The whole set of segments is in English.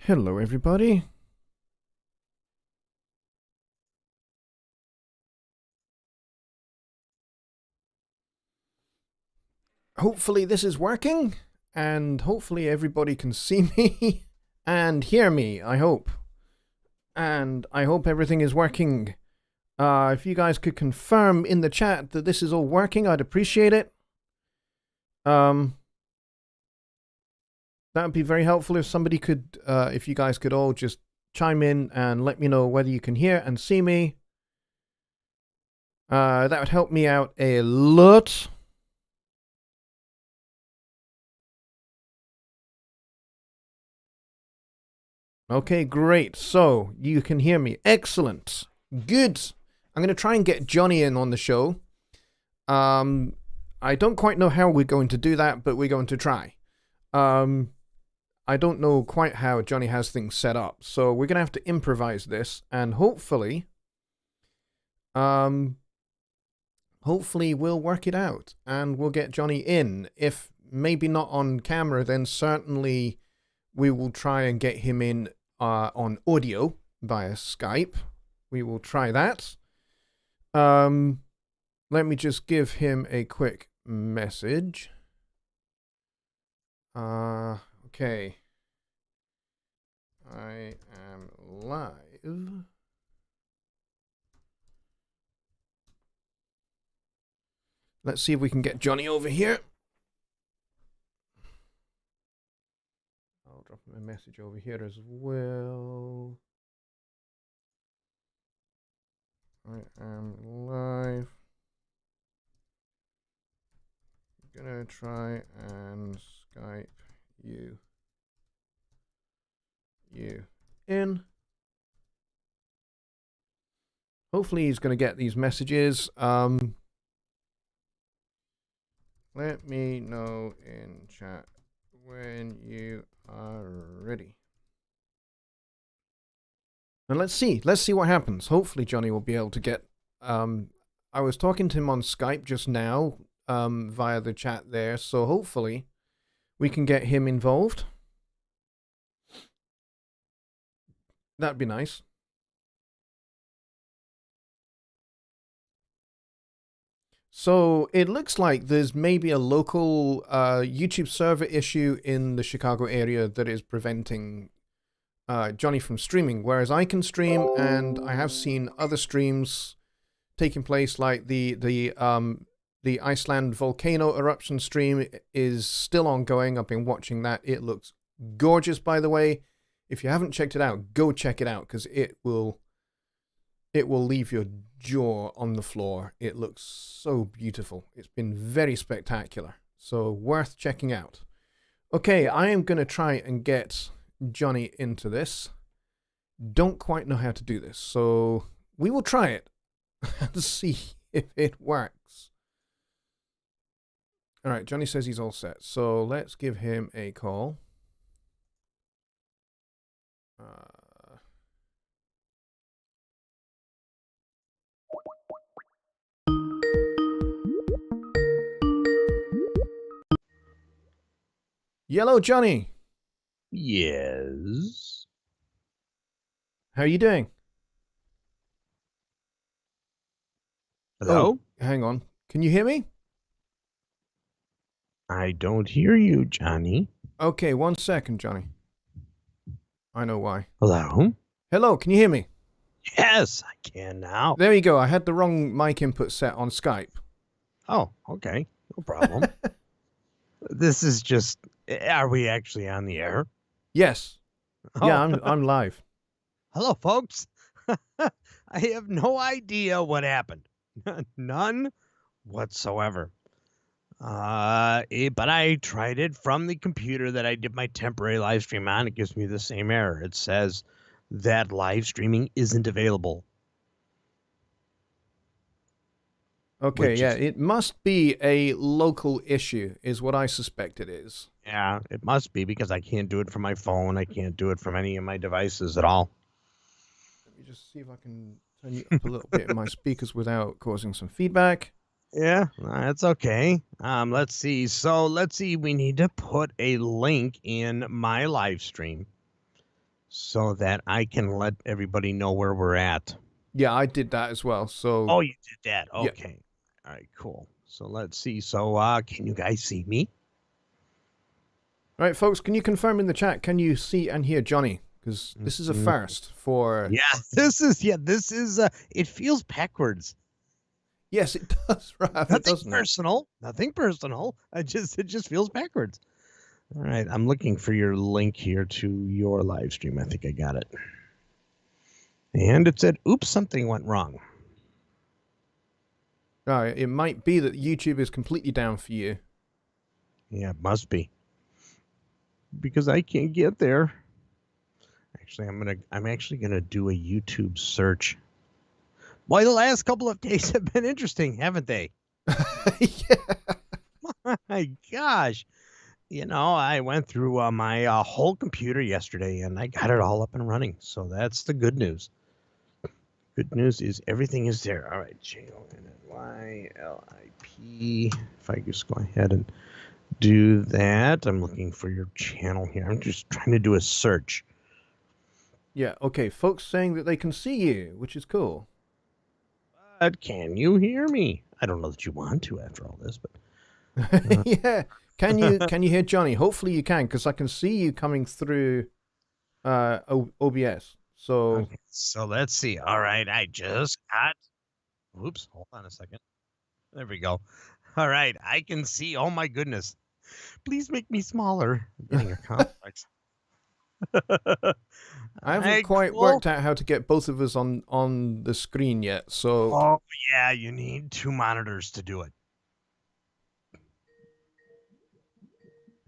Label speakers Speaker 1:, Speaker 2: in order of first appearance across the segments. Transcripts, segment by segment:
Speaker 1: Hello, everybody. Hopefully this is working, and hopefully everybody can see me and hear me, I hope. And I hope everything is working. If you guys could confirm in the chat that this is all working, I'd appreciate it. That would be very helpful if somebody could, if you guys could all just chime in and let me know whether you can hear and see me. That would help me out a lot. Okay, great. So you can hear me. Excellent. Good. I'm going to try and get Jonny in on the show. I don't quite know how we're going to do that, but we're going to try. I don't know quite how Jonny has things set up, so we're going to have to improvise this, and hopefully we'll work it out, and we'll get Jonny in. If maybe not on camera, then certainly we will try and get him in on audio via Skype. We will try that. Let me just give him a quick message. Okay. I am live. Let's see if we can get Jonny over here. I'll drop him a message over here as well. I am live. I'm gonna try and Skype you in. Hopefully he's gonna get these messages. Let me know in chat when you are ready. And let's see what happens. Hopefully Jonny will be able to get, I was talking to him on Skype just now, via the chat there, so hopefully we can get him involved. That'd be nice. So it looks like there's maybe a local YouTube server issue in the Chicago area that is preventing Jonny from streaming, whereas I can stream, and I have seen other streams taking place, like the Iceland volcano eruption stream is still ongoing. I've been watching that. It looks gorgeous, by the way. If you haven't checked it out, go check it out, because it will leave your jaw on the floor. It looks so beautiful. It's been very spectacular. So worth checking out. Okay, I am going to try and get Jonny into this. Don't quite know how to do this, so we will try it and see if it works. All right, Jonny says he's all set, so let's give him a call. Yellow Jonny.
Speaker 2: Yes.
Speaker 1: How are you doing?
Speaker 2: Hello?
Speaker 1: Oh, hang on. Can you hear me?
Speaker 2: I don't hear you, Johnny.
Speaker 1: Okay, 1 second, Jonny. I know why.
Speaker 2: Hello?
Speaker 1: Hello, can you hear me?
Speaker 2: Yes, I can now.
Speaker 1: There you go. I had the wrong mic input set on Skype.
Speaker 2: Oh, okay. No problem. This is just... Are we actually on the air?
Speaker 1: Yes.
Speaker 2: Oh.
Speaker 1: Yeah, I'm live.
Speaker 2: Hello, folks. I have no idea what happened. None whatsoever. But I tried it from the computer that I did my temporary live stream on. It gives me the same error. It says that live streaming isn't available.
Speaker 1: Okay, yeah, it must be a local issue, is what I suspect it is.
Speaker 2: Yeah, it must be, because I can't do it from my phone. I can't do it from any of my devices at all.
Speaker 1: Let me just see if I can turn you up a little bit in my speakers without causing some feedback.
Speaker 2: Yeah, that's okay. Let's see. So let's see. We need to put a link in my live stream. so that I can let everybody know where we're at.
Speaker 1: Yeah, I did that as well. So
Speaker 2: Oh, you did that.
Speaker 1: yeah.
Speaker 2: Okay. All right, cool. So let's see. So can you guys see me?
Speaker 1: All right, folks, can you confirm in the chat? Can you see and hear Jonny? Because this is a first for.
Speaker 2: Yeah, this is it feels backwards.
Speaker 1: Yes, it does, rather,
Speaker 2: Nothing
Speaker 1: doesn't
Speaker 2: personal. Nothing personal. It just feels backwards. All right, I'm looking for your link here to your live stream. I think I got it. And it said, oops, something went wrong.
Speaker 1: it? All right, it might be that YouTube is completely down for you.
Speaker 2: Yeah, it must be. Because I can't get there. Actually, I'm actually gonna do a YouTube search. Boy, the last couple of days have been interesting, haven't they?
Speaker 1: Yeah.
Speaker 2: My gosh. You know, I went through my whole computer yesterday and I got it all up and running. So that's the good news. Good news is everything is there. All right, JONNYLIP. If I just go ahead and do that, I'm looking for your channel here. I'm just trying to do a search.
Speaker 1: Yeah, okay. Folks saying that they can see you, which is cool.
Speaker 2: But can you hear me? I don't know that you want to after all this, but
Speaker 1: Yeah. Can you hear Jonny? Hopefully you can, because I can see you coming through OBS. So
Speaker 2: okay, so let's see. All right, I just got. Oops, hold on a second. There we go. All right, I can see. Oh my goodness! Please make me smaller. I'm getting a complex.
Speaker 1: I haven't quite worked out how to get both of us on the screen yet. So
Speaker 2: oh yeah, you need 2 monitors to do it.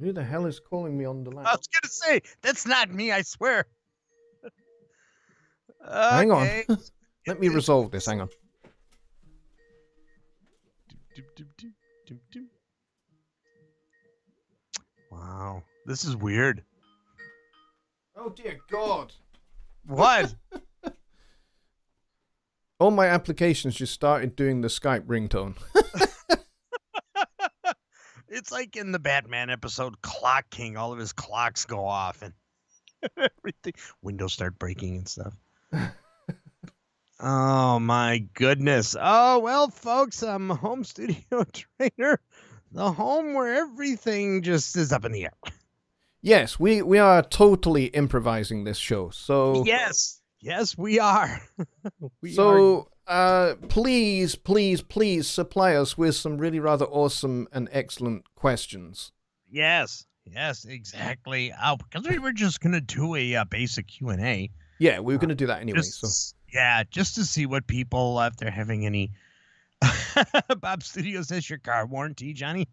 Speaker 1: who the hell is calling me on the line?
Speaker 2: I was gonna say that's not me. I swear.
Speaker 1: Hang on.
Speaker 2: Okay.
Speaker 1: Let me resolve this. Hang on.
Speaker 2: Wow, this is weird.
Speaker 1: Oh dear God.
Speaker 2: What?
Speaker 1: All my applications just started doing the Skype ringtone.
Speaker 2: It's like in the Batman episode Clock King, all of his clocks go off and everything. Windows start breaking and stuff. Oh my goodness. Oh well, folks, I'm a home studio trainer. The home where everything just is up in the air.
Speaker 1: Yes, we are totally improvising this show. So
Speaker 2: Yes, we are.
Speaker 1: Please supply us with some really rather awesome and excellent questions.
Speaker 2: Yes, exactly. Because we were just gonna do a basic Q&A.
Speaker 1: Yeah, we were going to do that anyway.
Speaker 2: Just to see what people, if they're having any. Bob Studio says your car warranty, Johnny.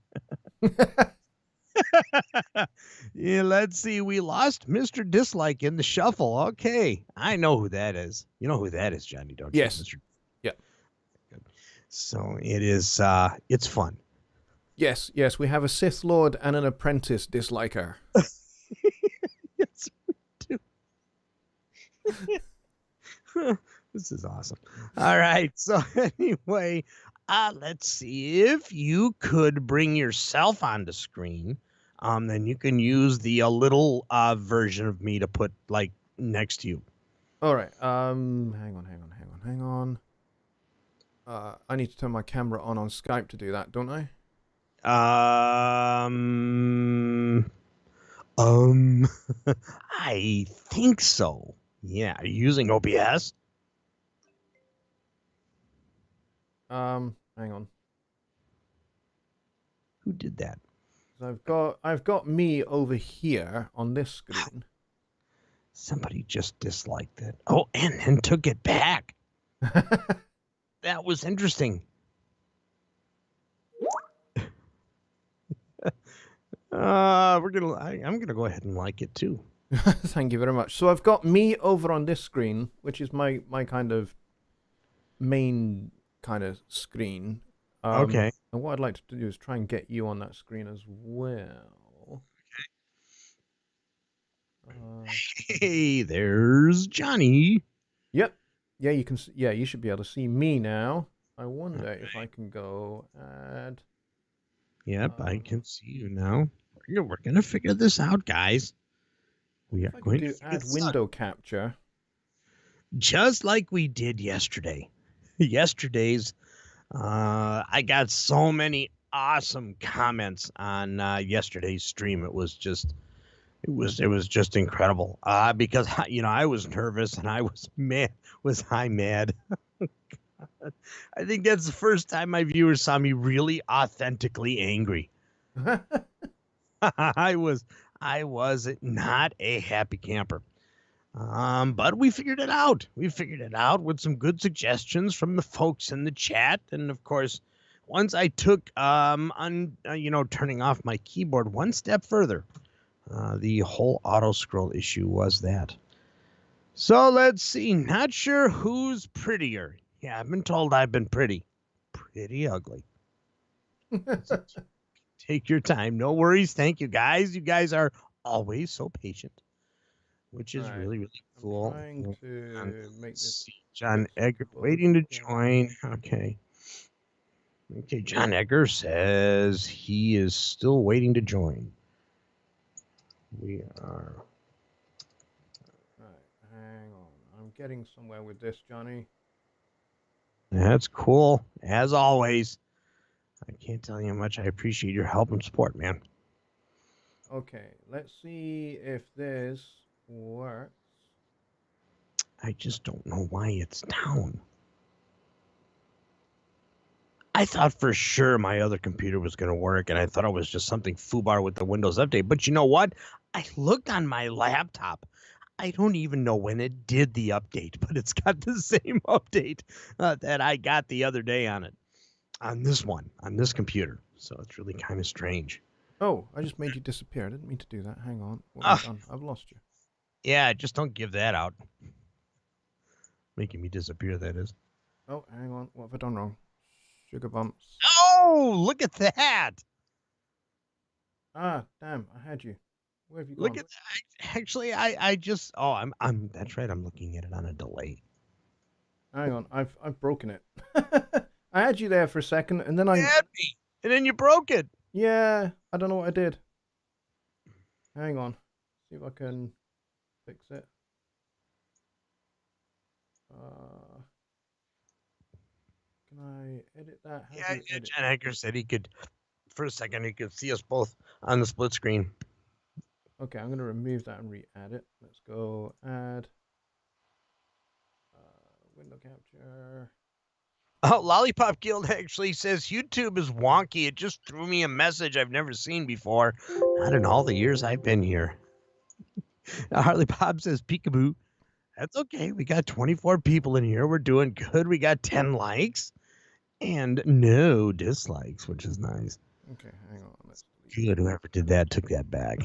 Speaker 2: Yeah, let's see. We lost Mr. Dislike in the shuffle. Okay, I know who that is. You know who that is, Johnny, don't you?
Speaker 1: Yes. Yeah.
Speaker 2: Good. So it is. It's fun.
Speaker 1: Yes. We have a Sith Lord and an apprentice disliker.
Speaker 2: Yes, we do. This is awesome. All right. So anyway, let's see if you could bring yourself on the screen. Then you can use the little version of me to put like next to you.
Speaker 1: All right. Hang on. I need to turn my camera on Skype to do that, don't I?
Speaker 2: I think so. Yeah. Are you using OBS?
Speaker 1: Hang on.
Speaker 2: Who did that?
Speaker 1: I've got me over here on this screen.
Speaker 2: Somebody just disliked it. Oh, and then took it back. That was interesting. I'm gonna go ahead and like it too.
Speaker 1: Thank you very much. So I've got me over on this screen, which is my kind of main kind of screen.
Speaker 2: Okay.
Speaker 1: And what I'd like to do is try and get you on that screen as well.
Speaker 2: Hey, there's Johnny.
Speaker 1: Yep. Yeah, you can. Yeah, you should be able to see me now. I wonder if I can go add.
Speaker 2: Yep, I can see you now. We're gonna figure this out, guys. We
Speaker 1: If
Speaker 2: are
Speaker 1: I could
Speaker 2: going to
Speaker 1: do
Speaker 2: figure
Speaker 1: add
Speaker 2: this out.
Speaker 1: window capture.
Speaker 2: Just like we did yesterday. Yesterday's, I got so many awesome comments on yesterday's stream. It was just incredible. Because I was nervous and I was mad. Was I mad? I think that's the first time my viewers saw me really authentically angry. I was not a happy camper. But we figured it out. We figured it out with some good suggestions from the folks in the chat, and of course, once I took turning off my keyboard one step further, the whole auto scroll issue was that. So let's see. Not sure who's prettier. Yeah, I've been told I've been pretty ugly. Take your time. No worries. Thank you, guys. You guys are always so patient, which is really, really cool.
Speaker 1: I'm trying to make this.
Speaker 2: John Egger waiting to join. Okay. Okay, John Egger says he is still waiting to join. We are.
Speaker 1: Right, hang on. I'm getting somewhere with this, Johnny.
Speaker 2: That's cool. As always. I can't tell you how much I appreciate your help and support, man.
Speaker 1: Okay, let's see if this works.
Speaker 2: I just don't know why it's down. I thought for sure my other computer was going to work, and I thought it was just something foobar with the Windows update. But you know what? I looked on my laptop. I don't even know when it did the update, but it's got the same update that I got the other day on it. On this computer. So it's really kind of strange.
Speaker 1: Oh, I just made you disappear. I didn't mean to do that. Hang on. What have I done? I've lost you.
Speaker 2: Yeah, just don't give that out. Making me disappear, that is.
Speaker 1: Oh, hang on. What have I done wrong? Sugar bumps.
Speaker 2: Oh, look at that.
Speaker 1: Ah, damn. I had you. Where have you gone?
Speaker 2: Look at that. Actually, I just... Oh, I'm. That's right. I'm looking at it on a delay.
Speaker 1: Hang on. I've broken it. I had you there for a second, and then I...
Speaker 2: had me, and then you broke it.
Speaker 1: Yeah, I don't know what I did. Hang on. See if I can fix it. Can I edit that?
Speaker 2: Yeah, John Hacker said he could, for a second, he could see us both on the split screen.
Speaker 1: Okay, I'm going to remove that and re-add it. Let's go add window capture.
Speaker 2: Oh, Lollipop Guild actually says YouTube is wonky. It just threw me a message I've never seen before. Not in all the years I've been here. Harley Pop says peekaboo. That's okay. We got 24 people in here. We're doing good. We got 10 likes and no dislikes, which is nice.
Speaker 1: Okay, hang on.
Speaker 2: Good. Whoever did that took that back.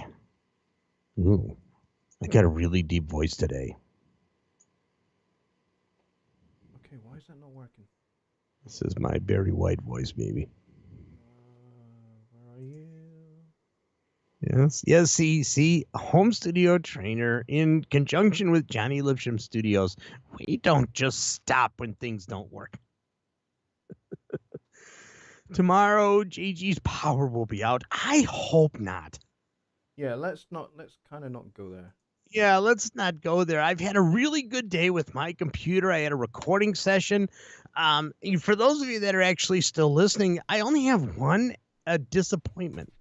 Speaker 2: Ooh, I got a really deep voice today.
Speaker 1: Okay, why is that not working?
Speaker 2: This is my Barry White voice, baby.
Speaker 1: Where are you?
Speaker 2: Yes. See, home studio trainer in conjunction with Jonny Lipsham Studios. We don't just stop when things don't work. Tomorrow, JG's power will be out. I hope not.
Speaker 1: Yeah, let's kind of not go there.
Speaker 2: Yeah, let's not go there. I've had a really good day with my computer. I had a recording session. For those of you that are actually still listening, I only have one disappointment.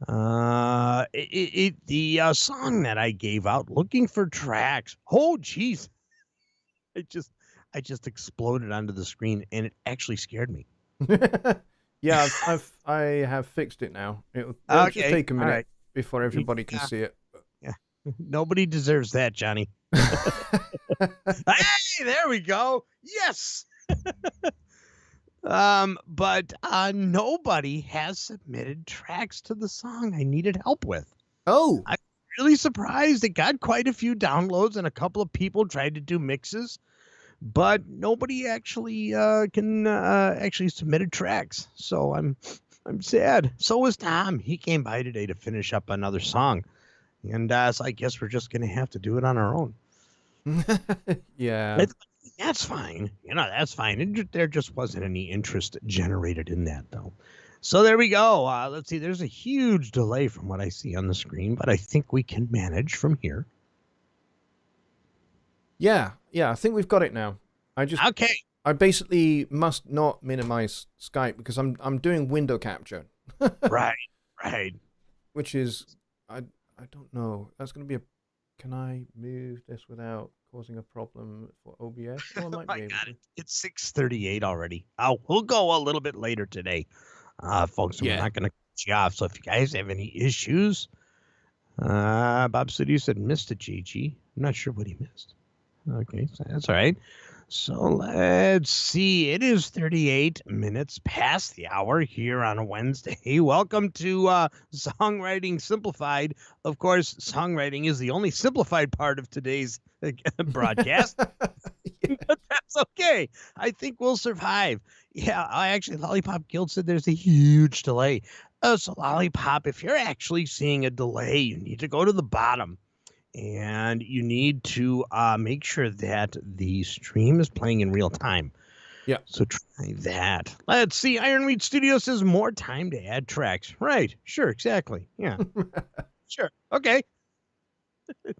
Speaker 2: The song that I gave out, Looking for Tracks. Oh, jeez. I just exploded onto the screen, and it actually scared me.
Speaker 1: Yeah, I have fixed it now. It'll just take a minute before everybody can see it.
Speaker 2: Yeah, nobody deserves that, Johnny. Hey, there we go. Yes. But nobody has submitted tracks to the song I needed help with.
Speaker 1: Oh,
Speaker 2: I'm really surprised. It got quite a few downloads, and a couple of people tried to do mixes, but nobody actually can actually submitted tracks. So I'm sad. So was Tom. He came by today to finish up another song, and so I guess we're just gonna have to do it on our own.
Speaker 1: Yeah.
Speaker 2: That's fine. That's fine. There just wasn't any interest generated in that, though. So there we go. Let's see. There's a huge delay from what I see on the screen, but I think we can manage from here.
Speaker 1: Yeah, I think we've got it now.
Speaker 2: Okay.
Speaker 1: I basically must not minimize Skype because I'm doing window capture.
Speaker 2: Right.
Speaker 1: Which is, I don't know. That's going to be a. Can I move this without causing a problem for OBS? Oh, I might be
Speaker 2: I
Speaker 1: able
Speaker 2: got
Speaker 1: to.
Speaker 2: it. It's 6:38 already. We'll go a little bit later today, folks. And we're not going to cut you off. So if you guys have any issues, Bob City said missed it, GG. I'm not sure what he missed. Okay, so that's all right. So let's see. It is 38 minutes past the hour here on a Wednesday. Welcome to Songwriting Simplified. Of course, songwriting is the only simplified part of today's broadcast. But that's okay. I think we'll survive. Yeah, Lollipop Guild said there's a huge delay. So Lollipop, if you're actually seeing a delay, you need to go to the bottom. And you need to make sure that the stream is playing in real time.
Speaker 1: Yeah.
Speaker 2: So try that. Let's see. Ironweed Studio says more time to add tracks. Right. Sure. Exactly. Yeah. Sure. Okay. I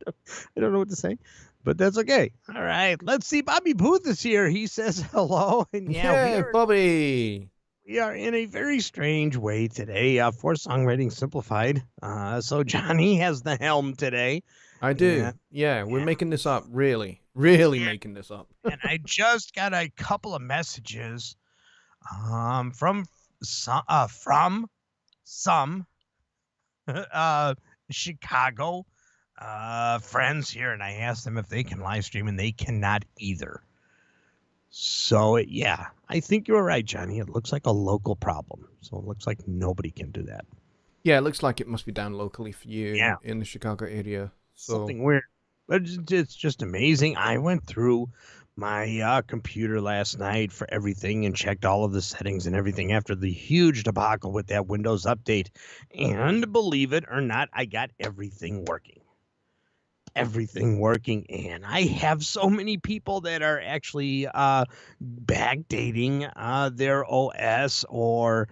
Speaker 2: don't know what to say, but that's okay. All right. Let's see. Bobby Booth is here. He says hello. And
Speaker 1: yeah, Bobby.
Speaker 2: We are in a very strange way today for Songwriting Simplified. So Jonny has the helm today.
Speaker 1: I do. Yeah, we're making this up. Really making this up.
Speaker 2: And I just got a couple of messages from some Chicago friends here, and I asked them if they can live stream, and they cannot either. So yeah, I think you're right, Jonny. It looks like a local problem. So it looks like nobody can do that.
Speaker 1: Yeah, it looks like it must be down locally for you in the Chicago area. So.
Speaker 2: Something weird, but it's just amazing. I went through my computer last night for everything and checked all of the settings and everything after the huge debacle with that Windows update. And believe it or not, I got everything working. And I have so many people that are actually backdating their OS or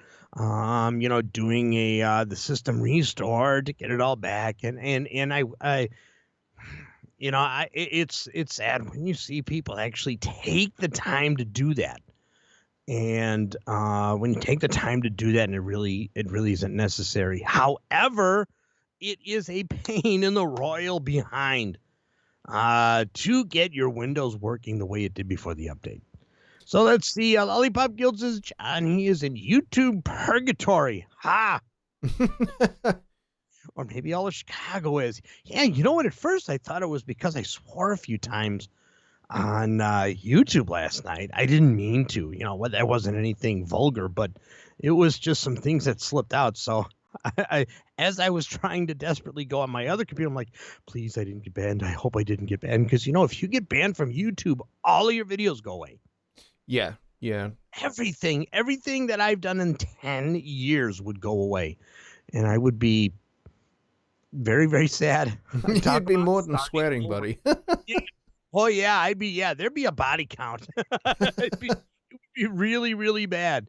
Speaker 2: doing the system restore to get it all back. And it's sad when you see people actually take the time to do that. And when you take the time to do that, and it really isn't necessary. However, it is a pain in the royal behind to get your Windows working the way it did before the update. So let's see. Lollipop Guild says Jonny is in YouTube purgatory. Ha! Or maybe all of Chicago is. Yeah, you know what? At first I thought it was because I swore a few times on YouTube last night. I didn't mean to. That wasn't anything vulgar, but it was just some things that slipped out. So as I was trying to desperately go on my other computer, I'm like, please, I didn't get banned. I hope I didn't get banned. Because, if you get banned from YouTube, all of your videos go away.
Speaker 1: Yeah.
Speaker 2: Everything that I've done in 10 years would go away. And I would be very, very sad.
Speaker 1: You'd be more than swearing, buddy.
Speaker 2: Oh, yeah, there'd be a body count. It would be really, really bad.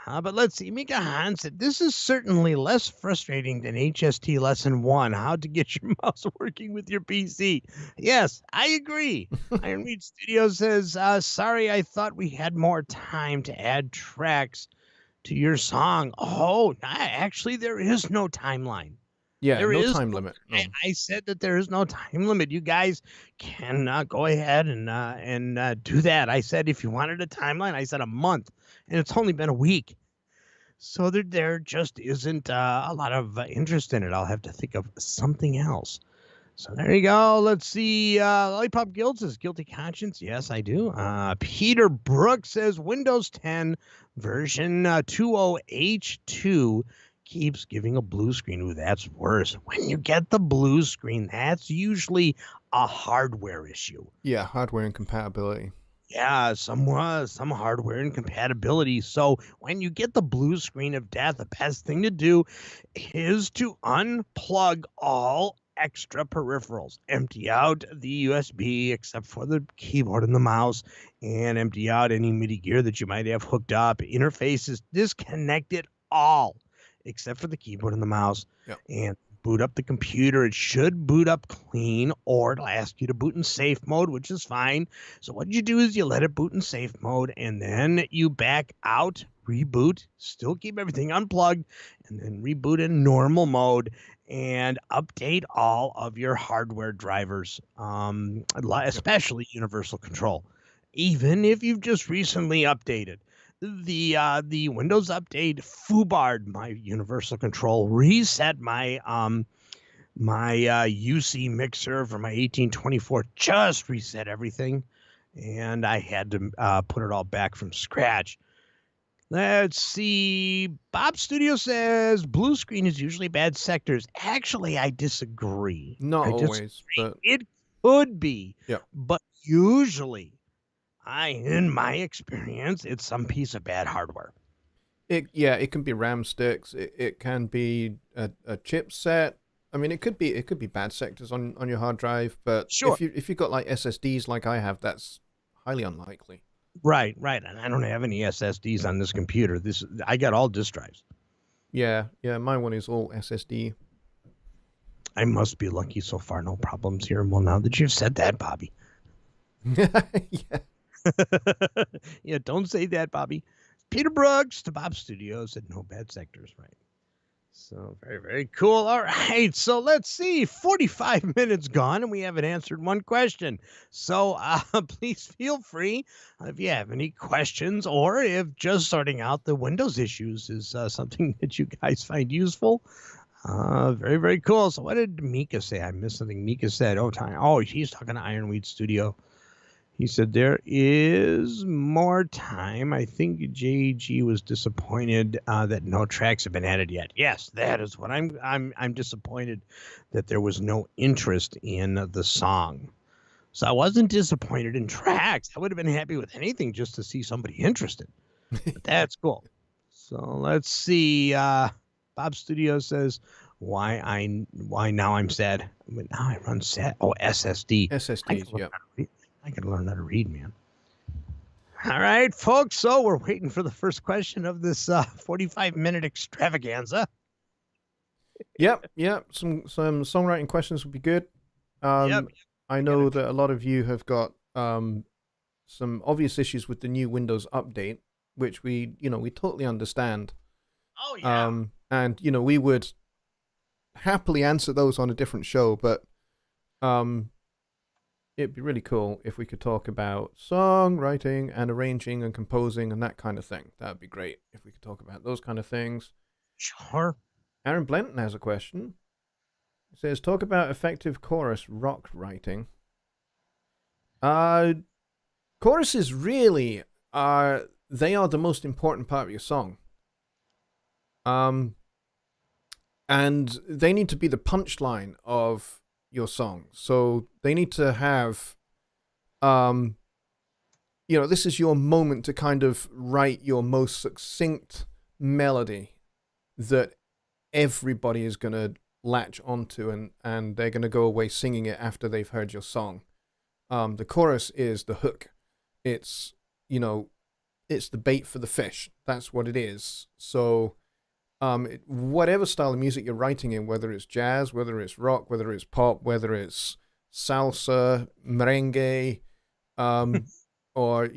Speaker 2: But let's see. Mika Han said, this is certainly less frustrating than HST Lesson 1, how to get your mouse working with your PC. Yes, I agree. Ironweed Studio says, sorry, I thought we had more time to add tracks to your song. Oh, actually, there is no timeline.
Speaker 1: Yeah, there is no time limit. No.
Speaker 2: I said that there is no time limit. You guys can go ahead and do that. I said if you wanted a timeline, I said a month, and it's only been a week. So there just isn't a lot of interest in it. I'll have to think of something else. So there you go. Let's see. Lollipop Guild says Guilty Conscience. Yes, I do. Peter Brooks says Windows 10 version 20H2 keeps giving a blue screen. Ooh, that's worse. When you get the blue screen, that's usually a hardware issue.
Speaker 1: Yeah, hardware incompatibility.
Speaker 2: Yeah, some hardware incompatibility. So when you get the blue screen of death, the best thing to do is to unplug all extra peripherals. Empty out the USB except for the keyboard and the mouse, and empty out any MIDI gear that you might have hooked up. Interfaces, disconnect it all except for the keyboard and the mouse.
Speaker 1: Yep.
Speaker 2: And boot up the computer. It should boot up clean, or it'll ask you to boot in safe mode, which is fine. So what you do is you let it boot in safe mode, and then you back out, reboot, still keep everything unplugged, and then reboot in normal mode and update all of your hardware drivers, especially universal control. Even if you've just recently updated. The Windows update foobarred my universal control, reset my UC mixer for my 1824, just reset everything, and I had to put it all back from scratch. Let's see. Bob Studio says blue screen is usually bad sectors. Actually, I disagree.
Speaker 1: Not always, but
Speaker 2: it could be.
Speaker 1: Yeah.
Speaker 2: But usually, in my experience, it's some piece of bad hardware.
Speaker 1: It can be RAM sticks. It can be a chipset. I mean, it could be bad sectors on your hard drive, but
Speaker 2: Sure.
Speaker 1: if you've got like SSDs like I have, that's highly unlikely.
Speaker 2: Right. And I don't have any SSDs on this computer. I got all disk drives.
Speaker 1: Yeah, my one is all SSD.
Speaker 2: I must be lucky so far. No problems here. Well, now that you've said that, Bobby.
Speaker 1: Yeah.
Speaker 2: Yeah, don't say that, Bobby. Peter Brooks to Bob Studios said no bad sectors, right? So very, very cool. All right, so let's see. 45 minutes gone, and we haven't answered one question. So please feel free if you have any questions, or if just sorting out the Windows issues is something that you guys find useful. Very, very cool. So what did Mika say? I missed something Mika said. He's talking to Ironweed Studio. He said there is more time. I think JG was disappointed that no tracks have been added yet. Yes, that is what I'm disappointed that there was no interest in the song. So I wasn't disappointed in tracks. I would have been happy with anything just to see somebody interested. But that's cool. So let's see. Bob Studio says, why now I'm sad. Now I run sad. Oh, SSD.
Speaker 1: SSDs, yeah.
Speaker 2: I gotta learn how to read, man. All right, folks. So we're waiting for the first question of this 45-minute extravaganza.
Speaker 1: Yep. Some songwriting questions would be good.
Speaker 2: Yep.
Speaker 1: I know that a lot of you have got some obvious issues with the new Windows update, which we totally understand.
Speaker 2: Oh yeah.
Speaker 1: And we would happily answer those on a different show, but it'd be really cool if we could talk about songwriting and arranging and composing and that kind of thing. That would be great if we could talk about those kind of things.
Speaker 2: Sure.
Speaker 1: Aaron Blenton has a question. He says, talk about effective chorus rock writing. Choruses really they are the most important part of your song. And they need to be the punchline of your song. So they need to have, this is your moment to kind of write your most succinct melody that everybody is going to latch onto and they're going to go away singing it after they've heard your song. The chorus is the hook. It's the bait for the fish. That's what it is. So whatever style of music you're writing in, whether it's jazz, whether it's rock, whether it's pop, whether it's salsa, merengue, or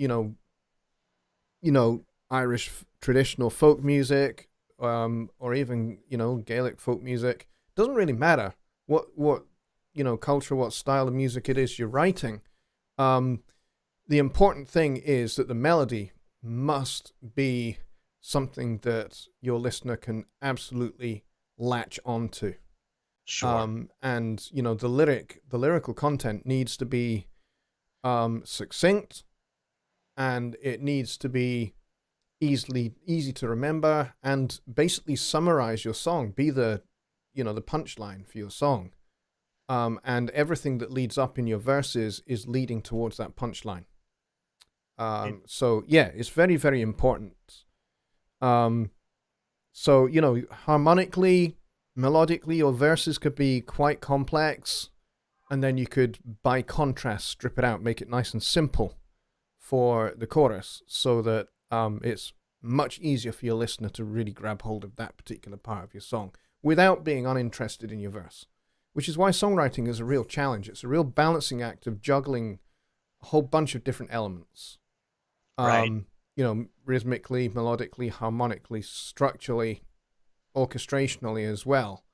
Speaker 1: Irish traditional folk music, or even Gaelic folk music, doesn't really matter what culture, what style of music it is you're writing. The important thing is that the melody must be something that your listener can absolutely latch onto.
Speaker 2: Sure.
Speaker 1: And the lyrical content needs to be succinct, and it needs to be easy to remember, and basically summarize your song, be the punchline for your song. And everything that leads up in your verses is leading towards that punchline. So yeah, it's very, very important. So, harmonically, melodically, your verses could be quite complex, and then you could, by contrast, strip it out, make it nice and simple for the chorus, so that it's much easier for your listener to really grab hold of that particular part of your song without being uninterested in your verse, which is why songwriting is a real challenge. It's a real balancing act of juggling a whole bunch of different elements.
Speaker 2: Right.
Speaker 1: Rhythmically, melodically, harmonically, structurally, orchestrationally as well.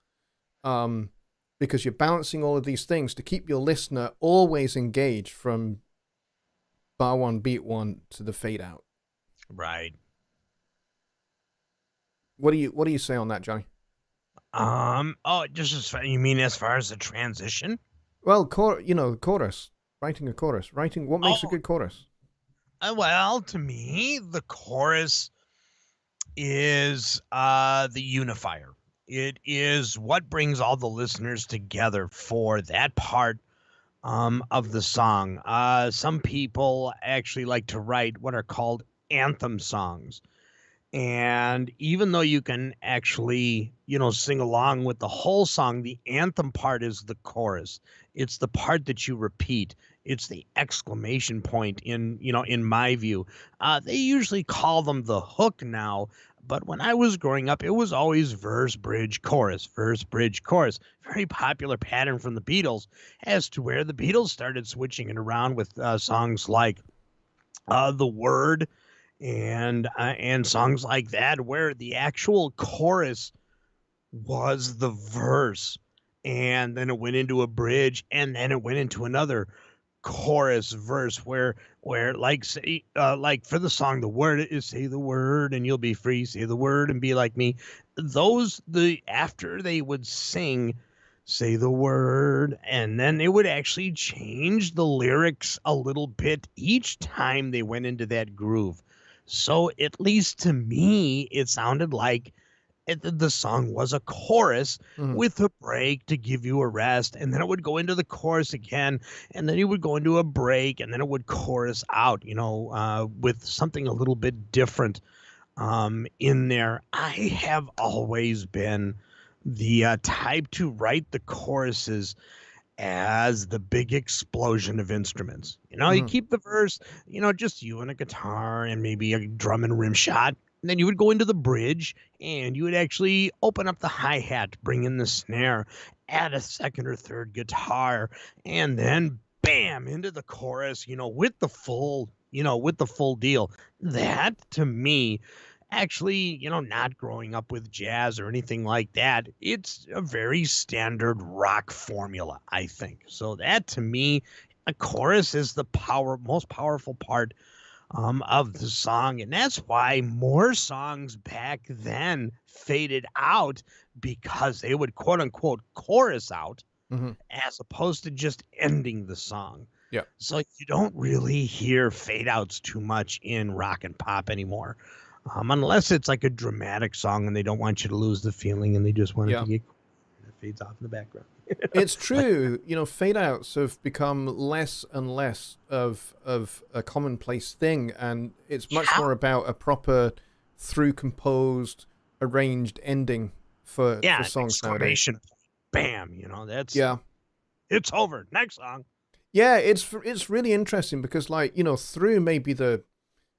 Speaker 1: Because you're balancing all of these things to keep your listener always engaged from bar one, beat one to the fade out.
Speaker 2: Right.
Speaker 1: What do you say on that, Johnny?
Speaker 2: Just you mean as far as the transition?
Speaker 1: Well, chorus, writing a chorus, what makes a
Speaker 2: Oh,
Speaker 1: good chorus?
Speaker 2: well, to me, the chorus is the unifier. It is what brings all the listeners together for that part of the song. Some people actually like to write what are called anthem songs. And even though you can actually, sing along with the whole song, the anthem part is the chorus. It's the part that you repeat. It's the exclamation point in my view. They usually call them the hook now, but when I was growing up, it was always verse, bridge, chorus, verse, bridge, chorus. Very popular pattern from the Beatles, as to where the Beatles started switching it around with songs like The Word, and songs like that, where the actual chorus was the verse, and then it went into a bridge, and then it went into another chorus verse where like say like for the song The Word is say the word and you'll be free, say the word and be like me. After they would sing say the word, and then they would actually change the lyrics a little bit each time they went into that groove. So at least to me, it sounded like the song was a chorus with a break to give you a rest, and then it would go into the chorus again, and then you would go into a break, and then it would chorus out, with something a little bit different in there. I have always been the type to write the choruses as the big explosion of instruments. You keep the verse, just you and a guitar and maybe a drum and rim shot. And then you would go into the bridge and you would actually open up the hi-hat, bring in the snare, add a second or third guitar, and then bam, into the chorus, with the full deal. That to me, actually, not growing up with jazz or anything like that, it's a very standard rock formula, I think. So that to me, a chorus is the most powerful part of the song. And that's why more songs back then faded out, because they would quote unquote chorus out as opposed to just ending the song.
Speaker 1: Yeah.
Speaker 2: So you don't really hear fade outs too much in rock and pop anymore. Unless it's like a dramatic song and they don't want you to lose the feeling and they just want it to get and it fades off in the background.
Speaker 1: It's true. Fade outs have become less and less of a commonplace thing, and it's much more about a proper through composed, arranged ending for songs nowadays.
Speaker 2: Bam, that's it's over. Next song.
Speaker 1: Yeah, it's really interesting because through maybe the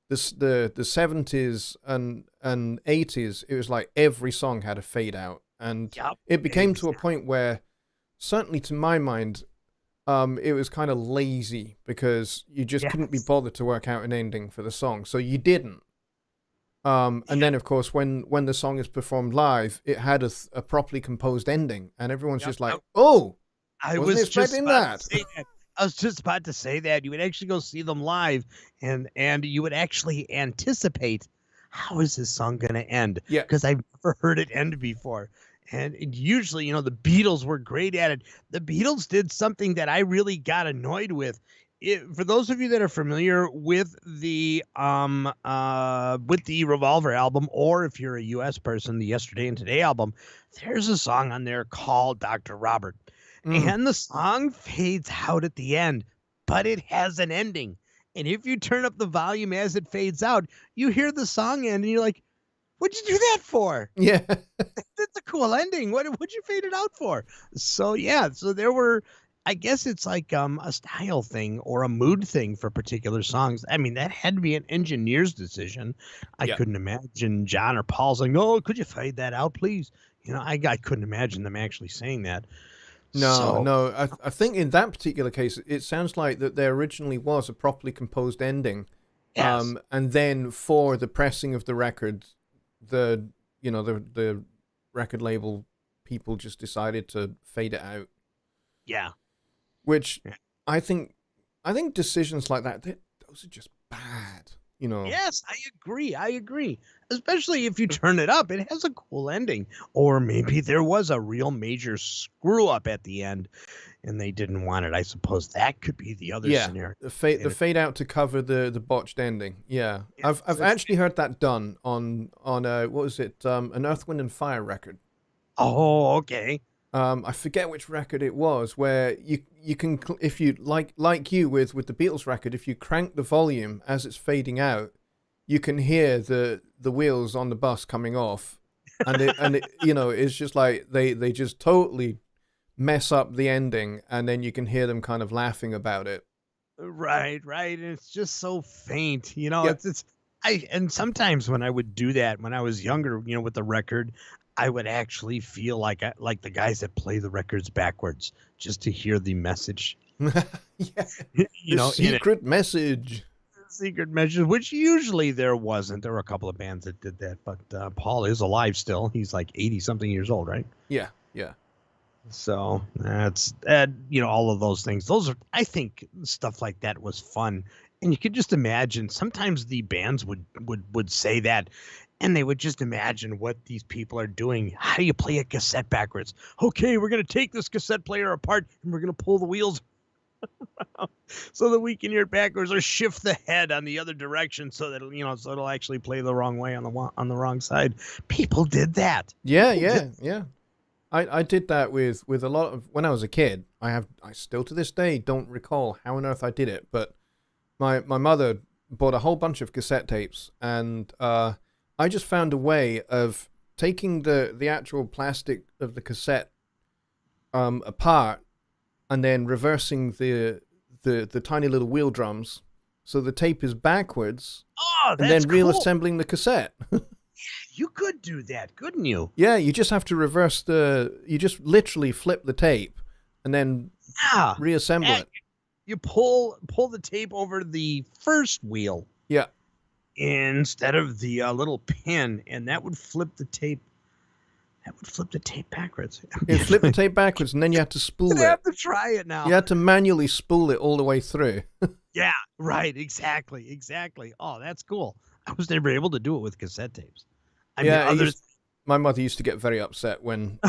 Speaker 1: 70s and 80s, it was like every song had a fade out, and it became to a point where, certainly to my mind, it was kind of lazy because you just couldn't be bothered to work out an ending for the song, so you didn't. And then, of course, when the song is performed live, it had a properly composed ending, and everyone's just like, "Oh, I wasn't expecting that."
Speaker 2: I was just about to say that. You would actually go see them live, and you would actually anticipate, how is this song going to end?
Speaker 1: Yeah,
Speaker 2: because I've never heard it end before. And usually, the Beatles were great at it. The Beatles did something that I really got annoyed with. For those of you that are familiar with the Revolver album, or if you're a U.S. person, the Yesterday and Today album, there's a song on there called Dr. Robert. And the song fades out at the end, but it has an ending. And if you turn up the volume as it fades out, you hear the song end, and you're like, what'd you do that for?
Speaker 1: Yeah.
Speaker 2: That's a cool ending. What'd you fade it out for? So, so I guess it's like a style thing or a mood thing for particular songs. I mean, that had to be an engineer's decision. I
Speaker 1: Yeah.
Speaker 2: couldn't imagine John or Paul saying, "No, could you fade that out, please?" I couldn't imagine them actually saying that.
Speaker 1: No,
Speaker 2: So
Speaker 1: no. I think in that particular case, it sounds like that there originally was a properly composed ending,
Speaker 2: yes,
Speaker 1: and then for the pressing of the record, the the record label people just decided to fade it out.
Speaker 2: yeah.
Speaker 1: Which
Speaker 2: Yeah.
Speaker 1: I think, decisions like that, those are just bad.
Speaker 2: Yes, I agree. I agree. Especially if you turn it up, it has a cool ending. Or maybe there was a real major screw up at the end and they didn't want it. I suppose that could be the other
Speaker 1: Yeah,
Speaker 2: scenario.
Speaker 1: the fade out to cover the botched ending. Yeah,
Speaker 2: Yeah,
Speaker 1: I've
Speaker 2: so
Speaker 1: actually heard that done on what was it, an Earth, Wind and Fire record.
Speaker 2: oh, okay.
Speaker 1: I forget which record it was, where you can, if you like you with the Beatles record, if you crank the volume as it's fading out, you can hear the wheels on the bus coming off, and it it's just like they just totally mess up the ending, and then you can hear them kind of laughing about it.
Speaker 2: Right, right. And it's just so faint.
Speaker 1: Yeah.
Speaker 2: And sometimes when I would do that when I was younger, with the record, I would actually feel like like the guys that play the records backwards just to hear the message.
Speaker 1: Yeah,
Speaker 2: you
Speaker 1: the
Speaker 2: know, in a
Speaker 1: secret message.
Speaker 2: secret message, which usually there wasn't. There were a couple of bands that did that, but Paul is alive still. He's like 80 something years old, right?
Speaker 1: Yeah, yeah.
Speaker 2: So that's all of those things. Those are, I think, stuff like that was fun, and you could just imagine. Sometimes the bands would say that, and they would just imagine what these people are doing. How do you play a cassette backwards? Okay, we're gonna take this cassette player apart, and we're gonna pull the wheels around so that we can hear it backwards, or shift the head on the other direction so that so it'll actually play the wrong way on the wrong side. People did that.
Speaker 1: Yeah,
Speaker 2: People
Speaker 1: yeah,
Speaker 2: did.
Speaker 1: yeah. I did that with a lot of, when I was a kid. I still to this day don't recall how on earth I did it, but my mother bought a whole bunch of cassette tapes, and I just found a way of taking the actual plastic of the cassette apart, and then reversing the tiny little wheel drums so the tape is backwards,
Speaker 2: Oh,
Speaker 1: and then
Speaker 2: that's cool.
Speaker 1: reassembling the cassette.
Speaker 2: You could do that, couldn't you?
Speaker 1: Yeah, you just have to reverse you just literally flip the tape and then
Speaker 2: Yeah.
Speaker 1: reassemble it.
Speaker 2: You pull the tape over the first wheel
Speaker 1: Yeah.
Speaker 2: instead of the little pin, and that would flip the tape. That would flip the tape backwards.
Speaker 1: You flip the tape backwards, and then you have to spool
Speaker 2: I have
Speaker 1: it.
Speaker 2: to try it now.
Speaker 1: You had to manually spool it all the way through.
Speaker 2: Yeah, right. Exactly. Oh, that's cool. I was never able to do it with cassette tapes. I mean,
Speaker 1: my mother used to get very upset when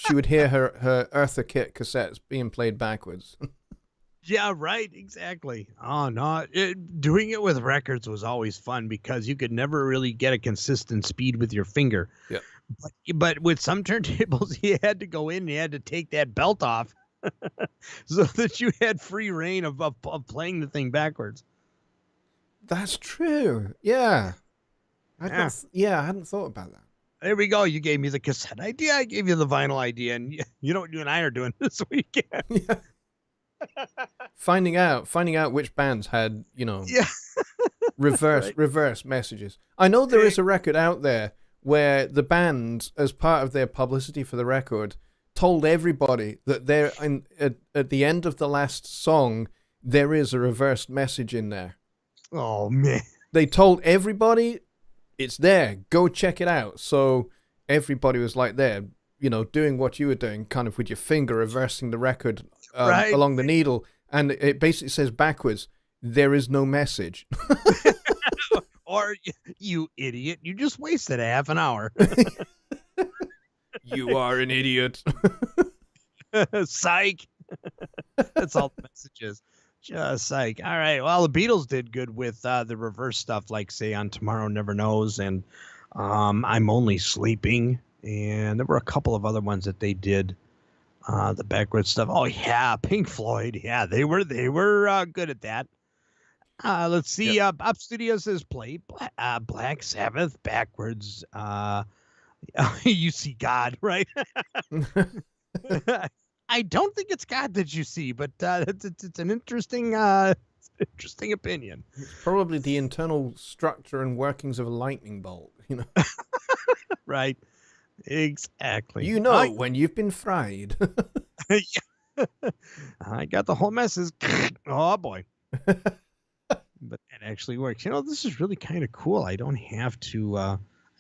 Speaker 1: she would hear her Eartha Kitt cassettes being played backwards.
Speaker 2: Yeah, right. Exactly. Oh no, doing it with records was always fun because you could never really get a consistent speed with your finger.
Speaker 1: Yeah.
Speaker 2: But with some turntables, you had to go in and you had to take that belt off so that you had free reign of playing the thing backwards.
Speaker 1: That's true. Yeah. I
Speaker 2: Yeah.
Speaker 1: hadn't thought about that.
Speaker 2: There we go. You gave me the cassette idea. I gave you the vinyl idea, and you know what you and I are doing this weekend.
Speaker 1: Yeah. Finding out which bands had,
Speaker 2: Yeah.
Speaker 1: reverse messages. I know there is a record out there where the band, as part of their publicity for the record, told everybody that at the end of the last song, there is a reversed message in there.
Speaker 2: Oh, man.
Speaker 1: They told everybody, it's there, go check it out. So everybody was like there, doing what you were doing, kind of with your finger reversing the record
Speaker 2: Right.
Speaker 1: along the needle. And it basically says backwards, there is no message.
Speaker 2: Or, you idiot, you just wasted a half an hour.
Speaker 1: You are an idiot.
Speaker 2: Psych. That's all the message is. Just psych. All right. Well, the Beatles did good with the reverse stuff, like, say, on Tomorrow Never Knows and I'm Only Sleeping. And there were a couple of other ones that they did, the backwards stuff. Oh, yeah. Pink Floyd. Yeah, they were good at that. Let's see.
Speaker 1: Yep.
Speaker 2: Up Studios has played Black Sabbath backwards. You See God, right? I don't think it's God that you see, but it's an interesting interesting opinion.
Speaker 1: It's probably the internal structure and workings of a lightning bolt, you know.
Speaker 2: Right. Exactly.
Speaker 1: You know when you've been fried.
Speaker 2: Yeah. I got the whole message. Oh boy. But it actually works. This is really kind of cool. I don't have to. I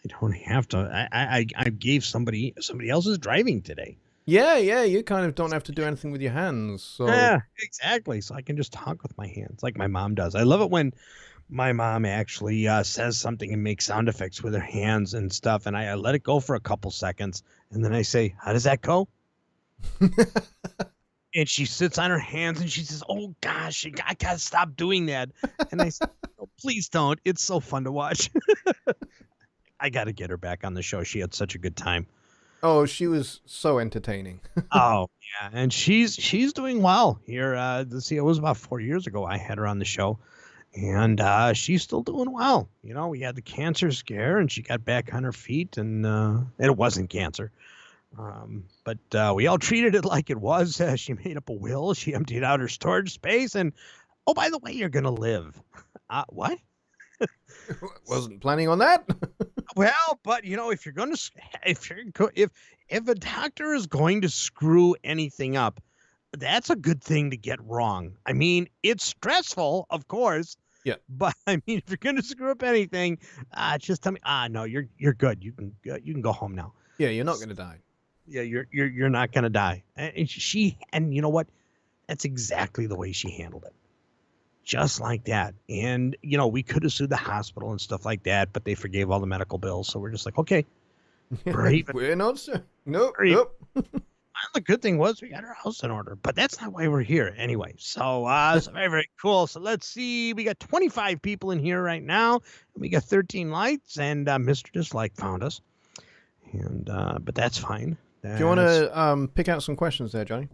Speaker 2: don't have to. I gave somebody else's driving today.
Speaker 1: Yeah, you kind of don't have to do anything with your hands. So
Speaker 2: Yeah, exactly. So I can just talk with my hands like my mom does. I love it when my mom actually says something and makes sound effects with her hands and stuff, and I let it go for a couple seconds, and then I say, "How does that go?" And she sits on her hands and she says, "Oh gosh, I gotta stop doing that." And I said, "Oh, please don't. It's so fun to watch." I gotta get her back on the show. She had such a good time.
Speaker 1: Oh, she was so entertaining.
Speaker 2: Oh yeah, and she's doing well here. Let's see, it was about 4 years ago I had her on the show, and she's still doing well. We had the cancer scare, and she got back on her feet, and it wasn't cancer. But we all treated it like it was. She made up a will. She emptied out her storage space, and oh, by the way, you're gonna live. What?
Speaker 1: Wasn't planning on that.
Speaker 2: Well, but if you're gonna, if a doctor is going to screw anything up, that's a good thing to get wrong. I mean, it's stressful, of course.
Speaker 1: Yeah.
Speaker 2: But I mean, if you're gonna screw up anything, just tell me. No, you're good. You can go home now.
Speaker 1: Yeah, you're not gonna die.
Speaker 2: Yeah, you're not gonna die. And you know what? That's exactly the way she handled it. Just like that. And we could have sued the hospital and stuff like that, but they forgave all the medical bills. So we're just like, okay,
Speaker 1: We're not sure. Nope.
Speaker 2: The good thing was we got our house in order, but that's not why we're here anyway. So, so very, very cool. So let's see. We got 25 people in here right now. We got 13 lights, and Mr. Dislike found us. And but that's fine.
Speaker 1: Do you want to pick out some questions there, Johnny?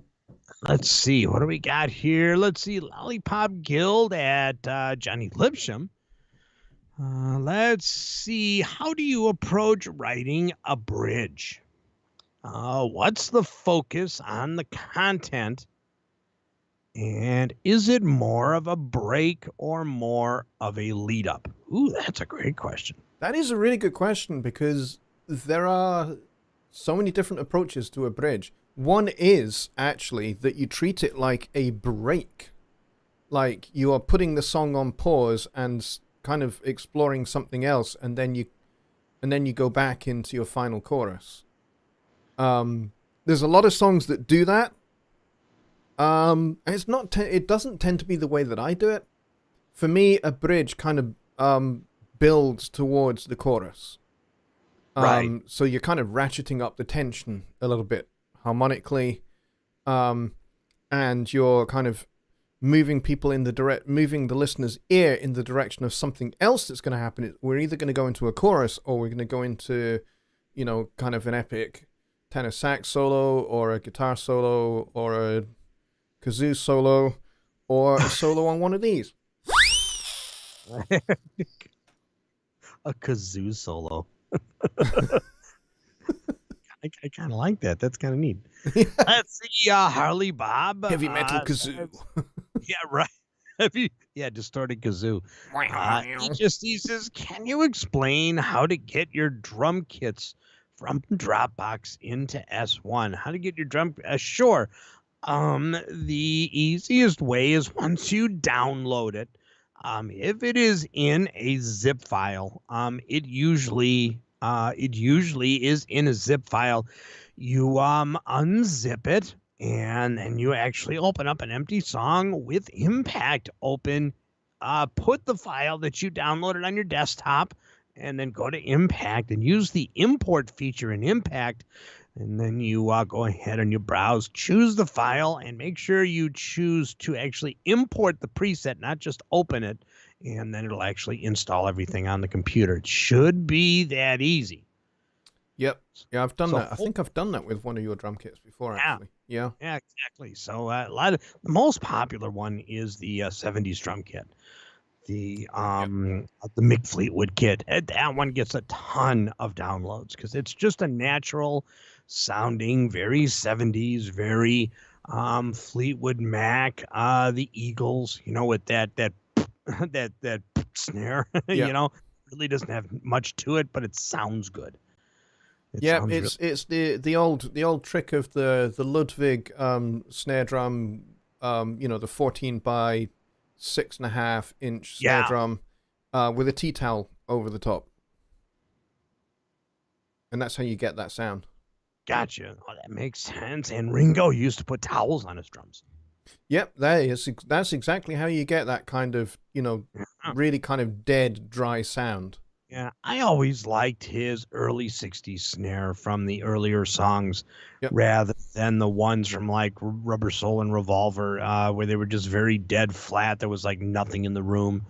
Speaker 2: Let's see. What do we got here? Let's see. Lollipop Guild at Jonny Lipsham. Let's see. How do you approach writing a bridge? What's the focus on the content? And is it more of a break or more of a lead up? Ooh, that's a great question.
Speaker 1: That is a really good question because there are so many different approaches to a bridge. One is actually that you treat it like a break. Like you are putting the song on pause and kind of exploring something else, and then you go back into your final chorus. There's a lot of songs that do that. It's not. It doesn't tend to be the way that I do it. For me, a bridge kind of builds towards the chorus.
Speaker 2: Right.
Speaker 1: So you're kind of ratcheting up the tension a little bit harmonically, and you're kind of moving the listener's ear in the direction of something else that's going to happen. We're either going to go into a chorus or we're going to go into, kind of an epic tenor sax solo or a guitar solo or a kazoo solo or a solo on one of these.
Speaker 2: A kazoo solo. I kind of like that. That's kind of neat. Let's see, Harley Bob.
Speaker 1: Heavy metal kazoo.
Speaker 2: Yeah, right. Distorted kazoo. He says, can you explain how to get your drum kits from Dropbox into S1? How to get your drum? Sure. The easiest way is once you download it. If it is in a zip file, it usually is in a zip file. You unzip it, and then you actually open up an empty song with Impact open. Put the file that you downloaded on your desktop, and then go to Impact and use the import feature in Impact. And then you go ahead and you browse, choose the file, and make sure you choose to actually import the preset, not just open it. And then it'll actually install everything on the computer. It should be that easy.
Speaker 1: Yep. Yeah, I've done that. I think I've done that with one of your drum kits before, actually. Yeah.
Speaker 2: Yeah, exactly. So the most popular one is the 70s drum kit. The Mick Fleetwood kit. That one gets a ton of downloads because it's just a natural sounding very 70s, very Fleetwood Mac, the Eagles, with that that snare,
Speaker 1: Yeah.
Speaker 2: really doesn't have much to it, but it sounds good. It
Speaker 1: Yeah,
Speaker 2: sounds really
Speaker 1: it's the old trick of the Ludwig snare drum, the 14 by 6.5 inch snare
Speaker 2: yeah,
Speaker 1: drum, with a tea towel over the top, and that's how you get that sound.
Speaker 2: gotcha. Oh, that makes sense. And Ringo used to put towels on his drums.
Speaker 1: Yep, that's exactly how you get that kind of
Speaker 2: Yeah.
Speaker 1: really kind of dead dry sound.
Speaker 2: Yeah, I always liked his early 60s snare from the earlier songs
Speaker 1: Yep.
Speaker 2: rather than the ones from like Rubber Soul and Revolver, where they were just very dead flat. There was like nothing in the room.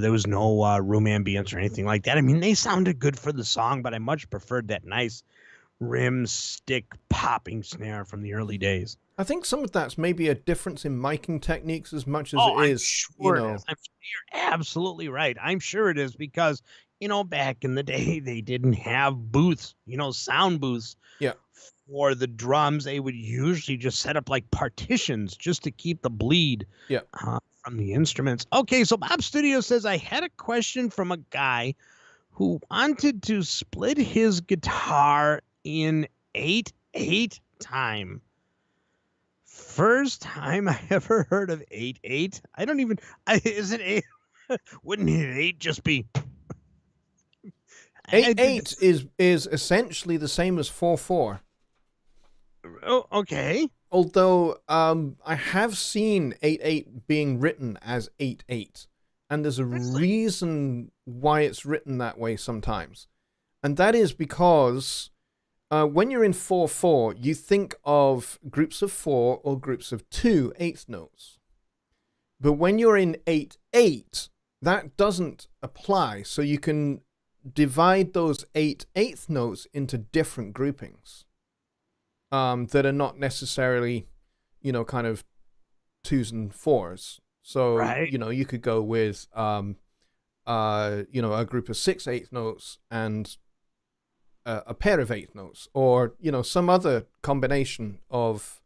Speaker 2: There was no room ambience or anything like that. I mean, they sounded good for the song, but I much preferred that nice rim stick popping snare from the early days.
Speaker 1: I think some of that's maybe a difference in miking techniques as much as
Speaker 2: Oh,
Speaker 1: it
Speaker 2: I'm
Speaker 1: is,
Speaker 2: sure it is. You're absolutely right. I'm sure it is because, back in the day, they didn't have booths, sound booths
Speaker 1: yeah.
Speaker 2: for the drums. They would usually just set up like partitions just to keep the bleed
Speaker 1: Yeah.
Speaker 2: from the instruments. Okay, so Bob Studio says, I had a question from a guy who wanted to split his guitar in 8/8 time. First time I ever heard of 8/8. I don't even. Is it eight? Wouldn't it eight just be?
Speaker 1: Eight eight is essentially the same as 4/4.
Speaker 2: Oh, okay.
Speaker 1: Although I have seen 8/8 being written as 8/8, and there's a reason why it's written that way sometimes, and that is because when you're in 4/4, you think of groups of 4 or groups of 2 eighth notes, but when you're in 8/8, that doesn't apply. So you can divide those 8 eighth notes into different groupings. That are not necessarily, kind of 2s and 4s. So,
Speaker 2: Right.
Speaker 1: you could go with, a group of 6 eighth notes and a pair of eighth notes, or, some other combination of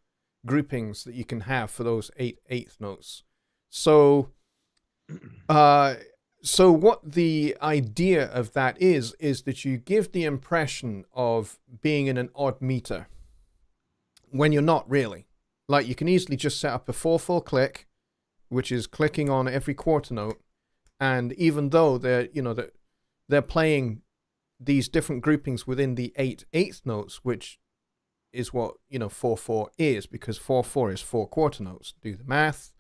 Speaker 1: groupings that you can have for those 8 eighth notes. So, so what the idea of that is that you give the impression of being in an odd meter, when you're not really. Like, you can easily just set up a 4/4 click, which is clicking on every quarter note, and even though they're playing these different groupings within the 8 eighth notes, which is what 4/4 is, because 4/4 is 4 quarter notes. Do the math.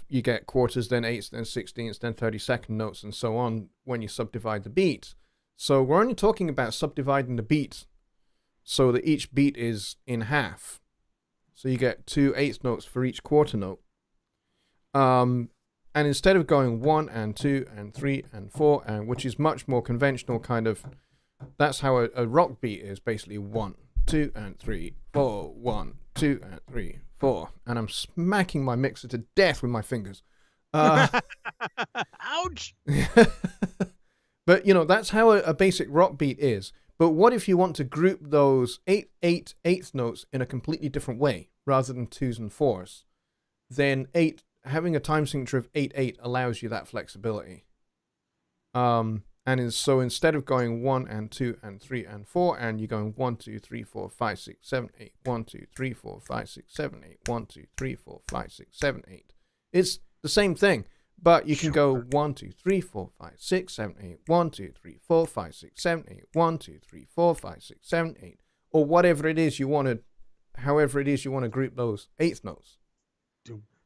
Speaker 1: You get quarters, then eighths, then 16ths, then 32nd notes, and so on when you subdivide the beat. So we're only talking about subdividing the beat so that each beat is in half. So you get 2 eighth notes for each quarter note. And instead of going 1 and 2 and 3 and 4, and which is much more conventional kind of, that's how a rock beat is, basically 1, 2 and 3, 4, 1, 2 and 3, 4. And I'm smacking my mixer to death with my fingers.
Speaker 2: Ouch!
Speaker 1: But, that's how a basic rock beat is. But what if you want to group those 8 eighth notes in a completely different way, rather than 2s and 4s? Then having a time signature of 8/8 allows you that flexibility. So instead of going 1 and 2 and 3 and 4, and you're going 1, 2, 3, 4, 5, 6, 7, 8, 1, 2, 3, 4, 5, 6, 7, 8, 1, 2, 3, 4, 5, 6, 7, 8. It's the same thing. But you can go 1, 2, 3, 4, 5, 6, 7, 8, 1, 2, 3, 4, 5, 6, 7, 8, 1, 2, 3, 4, 5, 6, 7, 8, or whatever it is you want to, however it is you want to group those eighth notes,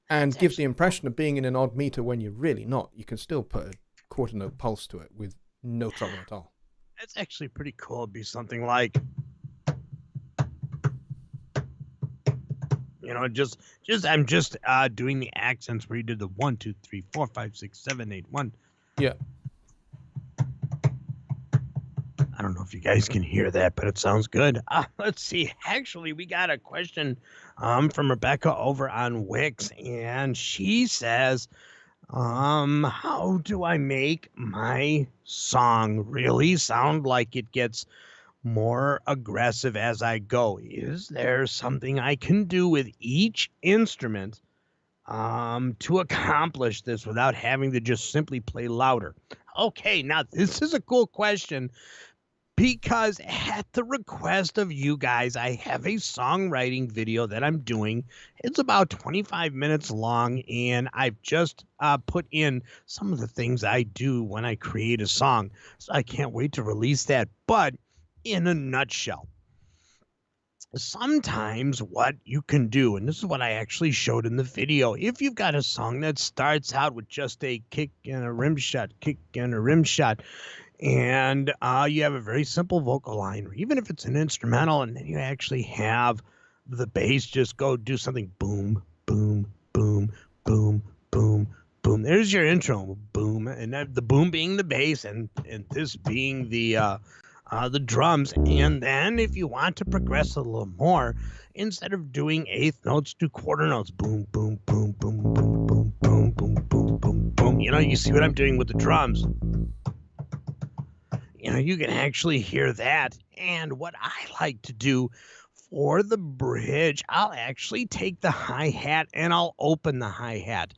Speaker 1: and give the impression of being in an odd meter when you're really not. You can still put a quarter note pulse to it with no trouble at all.
Speaker 2: That's actually pretty cool. It'd be something like, I'm just doing the accents where you did the 1, 2, 3, 4, 5, 6, 7, 8, 1.
Speaker 1: Yeah.
Speaker 2: I don't know if you guys can hear that, but it sounds good. Let's see. Actually, we got a question from Rebecca over on Wix, and she says, how do I make my song really sound like it gets more aggressive as I go? Is there something I can do with each instrument to accomplish this without having to just simply play louder? Okay, now this is a cool question because at the request of you guys, I have a songwriting video that I'm doing. It's about 25 minutes long, and I've just put in some of the things I do when I create a song. So I can't wait to release that. But in a nutshell, sometimes what you can do, and this is what I actually showed in the video, if you've got a song that starts out with just a kick and a rim shot, kick and a rim shot, and you have a very simple vocal line, or even if it's an instrumental, and then you actually have the bass just go do something boom, boom, boom, boom, boom, boom. There's your intro, boom, and the boom being the bass, and this being the drums. And then if you want to progress a little more, instead of doing eighth notes, do quarter notes, boom, boom, boom, boom, boom, boom, boom, boom, boom, boom, boom. You know, you see what I'm doing with the drums. You know, you can actually hear that. And what I like to do for the bridge, I'll actually take the hi-hat and I'll open the hi-hat.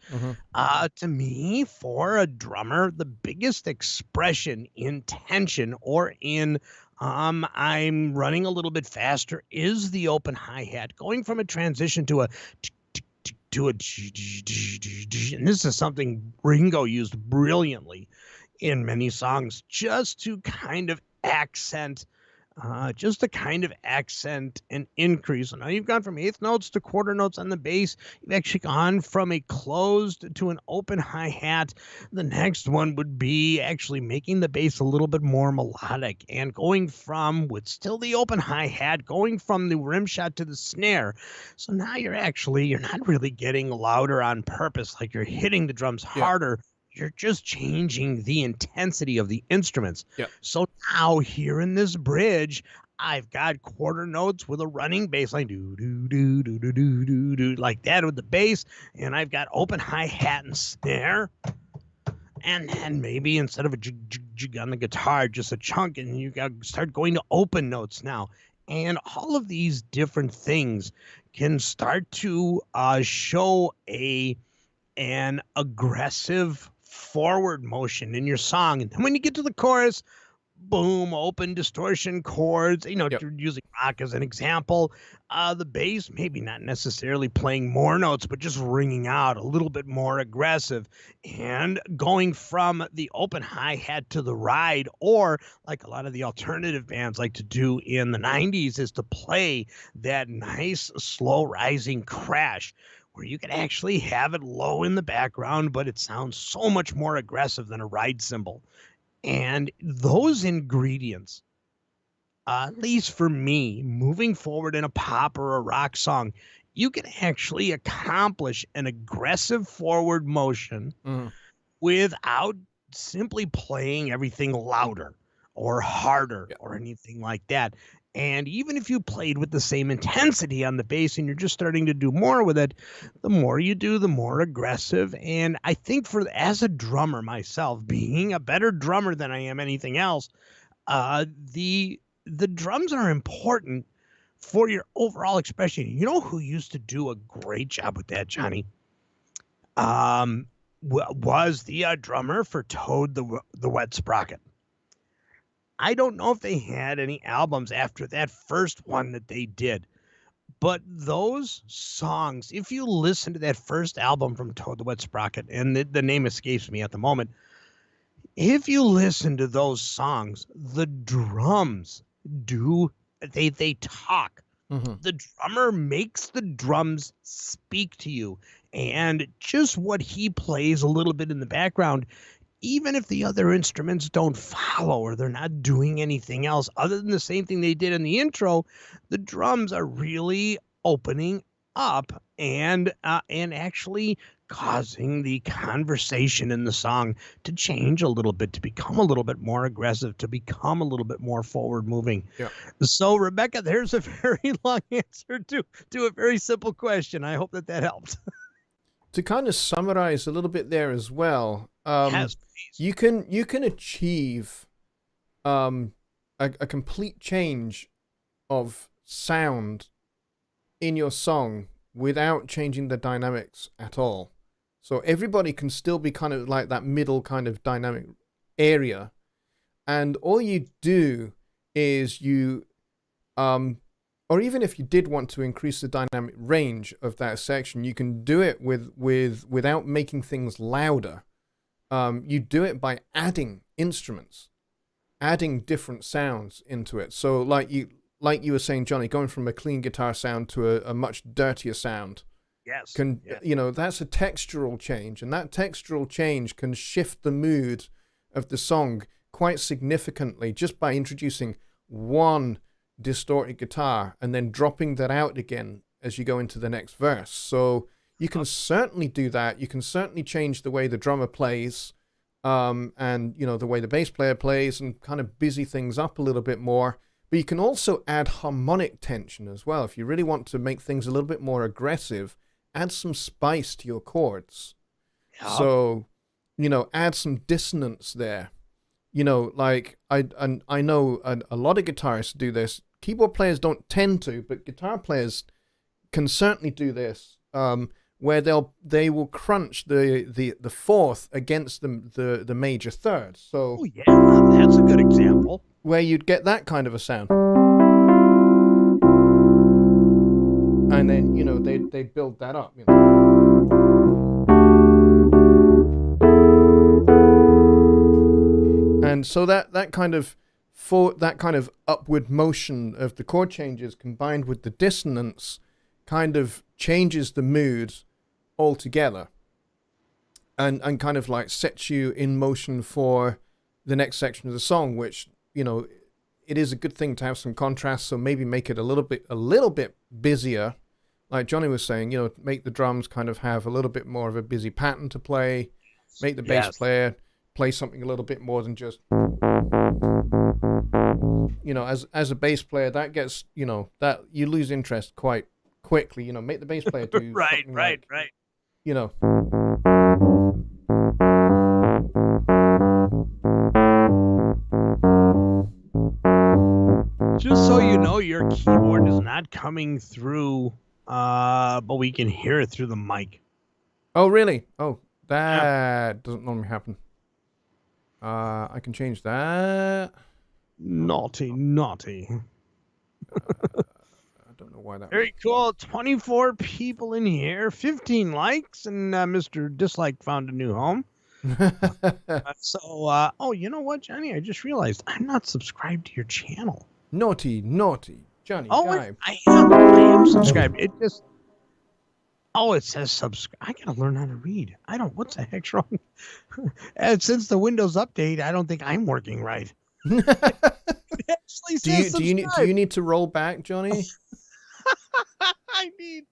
Speaker 2: To me, for a drummer, the biggest expression in tension or in I'm running a little bit faster is the open hi-hat. Going from a transition to a and this is something Ringo used brilliantly in many songs, just to kind of accent and increase. And now you've gone from eighth notes to quarter notes on the bass. You've actually gone from a closed to an open hi-hat. The next one would be actually making the bass a little bit more melodic and going from, with still the open hi-hat, going from the rim shot to the snare. So now you're not really getting louder on purpose, like you're hitting the drums harder. You're just changing the intensity of the instruments. So now here in this bridge, I've got quarter notes with a running bass line, do do do do do do do do, like that with the bass, and I've got open hi-hat and snare. And then maybe instead of a jig, jig, jig on the guitar, just a chunk, and you got to start going to open notes now. And all of these different things can start to show an aggressive forward motion in your song. And then when you get to the chorus, boom, open distortion chords, using rock as an example, the bass maybe not necessarily playing more notes, but just ringing out a little bit more aggressive, and going from the open hi-hat to the ride, or like a lot of the alternative bands like to do in the 90s, is to play that nice slow rising crash, where you can actually have it low in the background, but it sounds so much more aggressive than a ride cymbal. And those ingredients, at least for me, moving forward in a pop or a rock song, you can actually accomplish an aggressive forward motion without simply playing everything louder or harder or anything like that. And even if you played with the same intensity on the bass and you're just starting to do more with it, the more you do, the more aggressive. And I think as a drummer myself, being a better drummer than I am anything else, the drums are important for your overall expression. You know who used to do a great job with that, Johnny? Was the drummer for Toad the Wet Sprocket. I don't know if they had any albums after that first one that they did, but those songs, if you listen to that first album from Toad the Wet Sprocket, and the name escapes me at the moment, if you listen to those songs, the drums they talk. The drummer makes the drums speak to you, and just what he plays a little bit in the background, even if the other instruments don't follow or they're not doing anything else other than the same thing they did in the intro, the drums are really opening up and actually causing the conversation in the song to change a little bit, to become a little bit more aggressive, to become a little bit more forward moving. So, Rebecca, there's a very long answer to a very simple question. I hope that helps.
Speaker 1: To kind of summarize a little bit there as well,
Speaker 2: Yes, please.
Speaker 1: you can achieve a complete change of sound in your song without changing the dynamics at all. So everybody can still be kind of like that middle kind of dynamic area. And all you do is or even if you did want to increase the dynamic range of that section, you can do it without making things louder. You do it by adding instruments, adding different sounds into it. So like you were saying, Jonny, going from a clean guitar sound to a much dirtier sound.
Speaker 2: Yes.
Speaker 1: That's a textural change, and that textural change can shift the mood of the song quite significantly just by introducing one distorted guitar and then dropping that out again as you go into the next verse. So you can certainly do that. You can certainly change the way the drummer plays, and the way the bass player plays, and kind of busy things up a little bit more. But you can also add harmonic tension as well. If you really want to make things a little bit more aggressive, add some spice to your chords. Yep. So, add some dissonance there. Like I know a lot of guitarists do this. Keyboard players don't tend to, but guitar players can certainly do this, where they will crunch the fourth against the major third. So,
Speaker 2: oh yeah, that's a good example.
Speaker 1: Where you'd get that kind of a sound, and then they build that up. And so that kind of upward motion of the chord changes combined with the dissonance kind of changes the mood altogether, and kind of like sets you in motion for the next section of the song, which it is a good thing to have some contrast. So maybe make it a little bit busier, like Jonny was saying. Make the drums kind of have a little bit more of a busy pattern to play. Make the bass player play something a little bit more than just, as a bass player, that gets, that you lose interest quite quickly. Make the bass player do
Speaker 2: right. Just so you know, your keyboard is not coming through, but we can hear it through the mic.
Speaker 1: Oh, really? Oh, that doesn't normally happen. I can change that.
Speaker 2: Naughty.
Speaker 1: I don't know why that.
Speaker 2: Very cool. 24 people in here, 15 likes, and Mr. Dislike found a new home. Oh, you know what, Jonny? I just realized I'm not subscribed to your channel.
Speaker 1: Naughty, Jonny.
Speaker 2: Oh,
Speaker 1: guy.
Speaker 2: I am subscribed. It just. Oh, it says subscribe. I gotta learn how to read. What the heck's wrong? And since the Windows update, I don't think I'm working right.
Speaker 1: Do you need to roll back, Jonny?
Speaker 2: I need.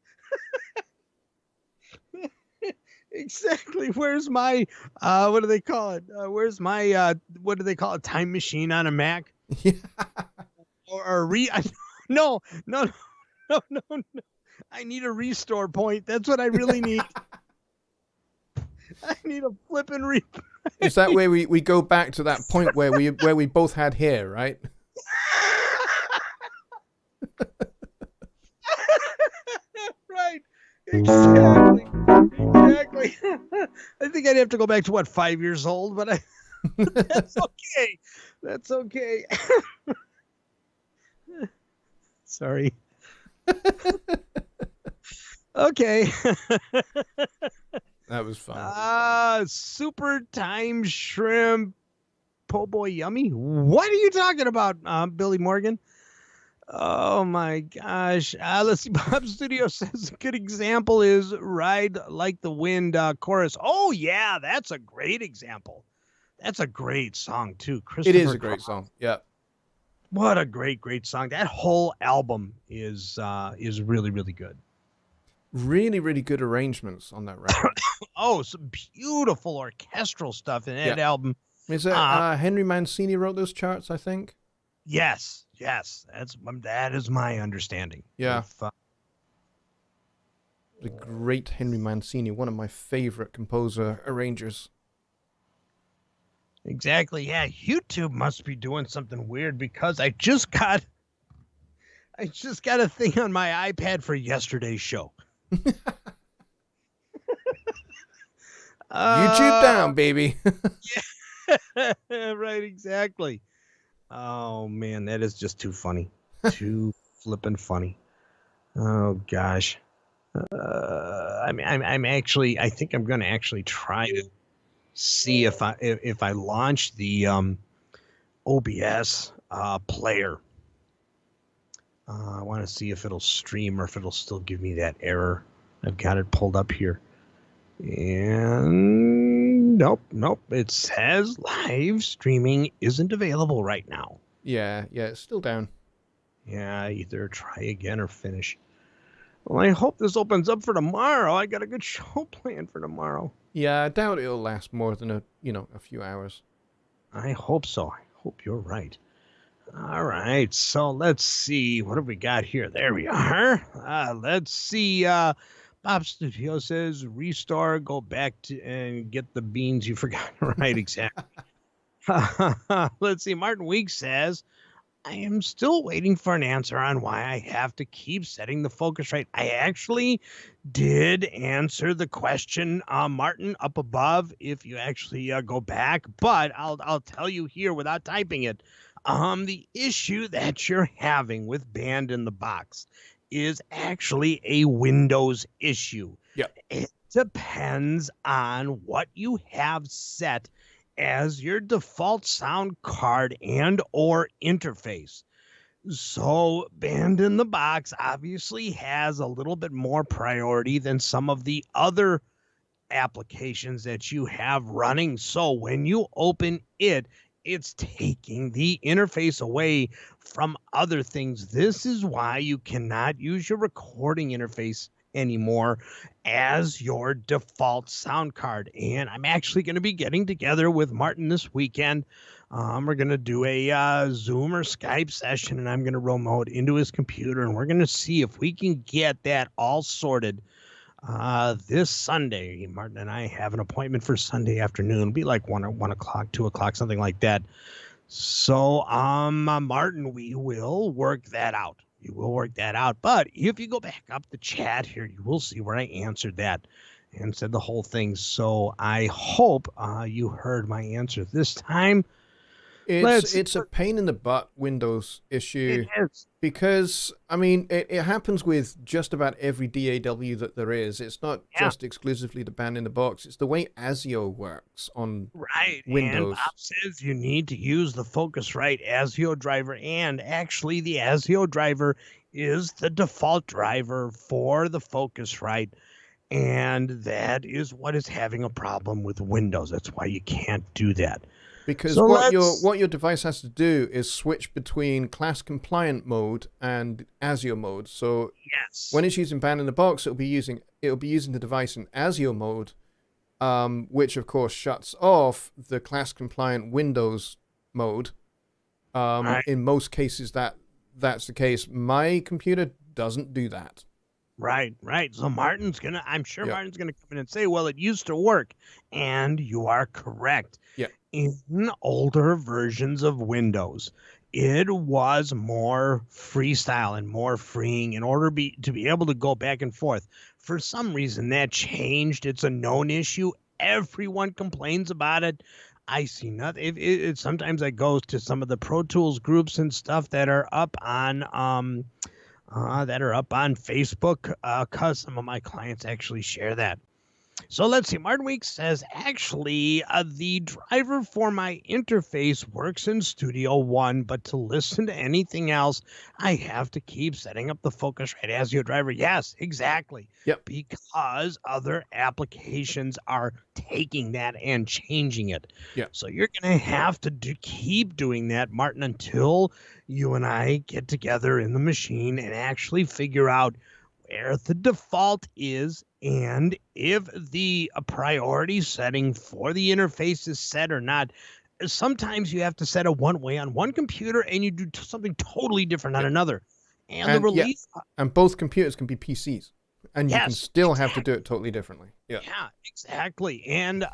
Speaker 2: Exactly. Where's my what do they call it? Where's my what do they call it? Time machine on a Mac?
Speaker 1: Yeah.
Speaker 2: No. I need a restore point. That's what I really need. I need a flipping
Speaker 1: Is that where we go back to that point where we both had hair, right?
Speaker 2: Right. Exactly. I think I'd have to go back to 5 years old, but that's okay. That's okay. Sorry. Okay.
Speaker 1: That was fun.
Speaker 2: Super time shrimp. Po' boy yummy. What are you talking about, Billy Morgan? Oh my gosh. Let's see. Bob Studio says a good example is Ride Like the Wind chorus. Oh yeah, that's a great example. That's a great song too.
Speaker 1: It is a great song. Yeah.
Speaker 2: What a great song. That whole album is really, really good.
Speaker 1: Really, really good arrangements on that record.
Speaker 2: Oh, some beautiful orchestral stuff in that album.
Speaker 1: Is it Henry Mancini wrote those charts, I think?
Speaker 2: Yes. That is my understanding.
Speaker 1: Yeah. The great Henry Mancini, one of my favorite composer arrangers.
Speaker 2: Exactly. Yeah, YouTube must be doing something weird because I just got a thing on my iPad for yesterday's show.
Speaker 1: YouTube down, baby.
Speaker 2: Right, exactly. Oh man, that is just too funny. Too flippin' funny. Oh gosh. I think I'm gonna actually try to see if I launch the OBS player. I want to see if it'll stream or if it'll still give me that error. I've got it pulled up here. And nope. It says live streaming isn't available right now.
Speaker 1: Yeah, it's still down.
Speaker 2: Yeah, either try again or finish. Well, I hope this opens up for tomorrow. I got a good show planned for tomorrow.
Speaker 1: Yeah, I doubt it'll last more than a few hours.
Speaker 2: I hope so. I hope you're right. All right, so let's see. What have we got here? There we are. Let's see. Bob Studio says, restore, go back to and get the beans you forgot. Right, exactly. Let's see. Martin Weeks says, I am still waiting for an answer on why I have to keep setting the focus rate. I actually did answer the question, Martin, up above, if you actually go back, but I'll tell you here without typing it. The issue that you're having with Band in the Box is actually a Windows issue.
Speaker 1: Yep.
Speaker 2: It depends on what you have set as your default sound card and or interface. So Band in the Box obviously has a little bit more priority than some of the other applications that you have running. So when you open it, it's taking the interface away from other things. This is why you cannot use your recording interface anymore as your default sound card. And I'm actually going to be getting together with Martin this weekend. We're going to do a Zoom or Skype session, and I'm going to remote into his computer, and we're going to see if we can get that all sorted this Sunday. Martin and I have an appointment for Sunday afternoon. It'll be like 1 o'clock, 2 o'clock, something like that. So, Martin, we will work that out. You will work that out. But if you go back up the chat here, you will see where I answered that and said the whole thing. So I hope you heard my answer this time.
Speaker 1: It's a pain in the butt Windows issue.
Speaker 2: It is.
Speaker 1: Because, I mean, it happens with just about every DAW that there is. It's not just exclusively the Band in the Box. It's the way ASIO works on Windows.
Speaker 2: And Bob says you need to use the Focusrite ASIO driver. And actually, the ASIO driver is the default driver for the Focusrite. And that is what is having a problem with Windows. That's why you can't do that.
Speaker 1: Because what your device has to do is switch between class compliant mode and ASIO mode. So when it's using Band in the Box, it'll be using the device in ASIO mode, which of course shuts off the class compliant Windows mode. In most cases, that's the case. My computer doesn't do that.
Speaker 2: Right. So I'm sure Martin's gonna come in and say, well, it used to work, and you are correct.
Speaker 1: Yeah.
Speaker 2: In older versions of Windows, it was more freestyle and more freeing in order to be able to go back and forth. For some reason, that changed. It's a known issue. Everyone complains about it. I see nothing. Sometimes I go to some of the Pro Tools groups and stuff that are up on Facebook, because some of my clients actually share that. So let's see. Martin Weeks says, actually, the driver for my interface works in Studio One, but to listen to anything else, I have to keep setting up the Focusrite ASIO driver. Yes, exactly.
Speaker 1: Yep.
Speaker 2: Because other applications are taking that and changing it.
Speaker 1: Yeah.
Speaker 2: So you're going to have to keep doing that, Martin, until you and I get together in the machine and actually figure out where the default is, and if the priority setting for the interface is set or not. Sometimes you have to set it one way on one computer and you do something totally different on another. And the release...
Speaker 1: and both computers can be PCs. And you can still have to do it totally differently. Yeah.
Speaker 2: Yeah, exactly. And,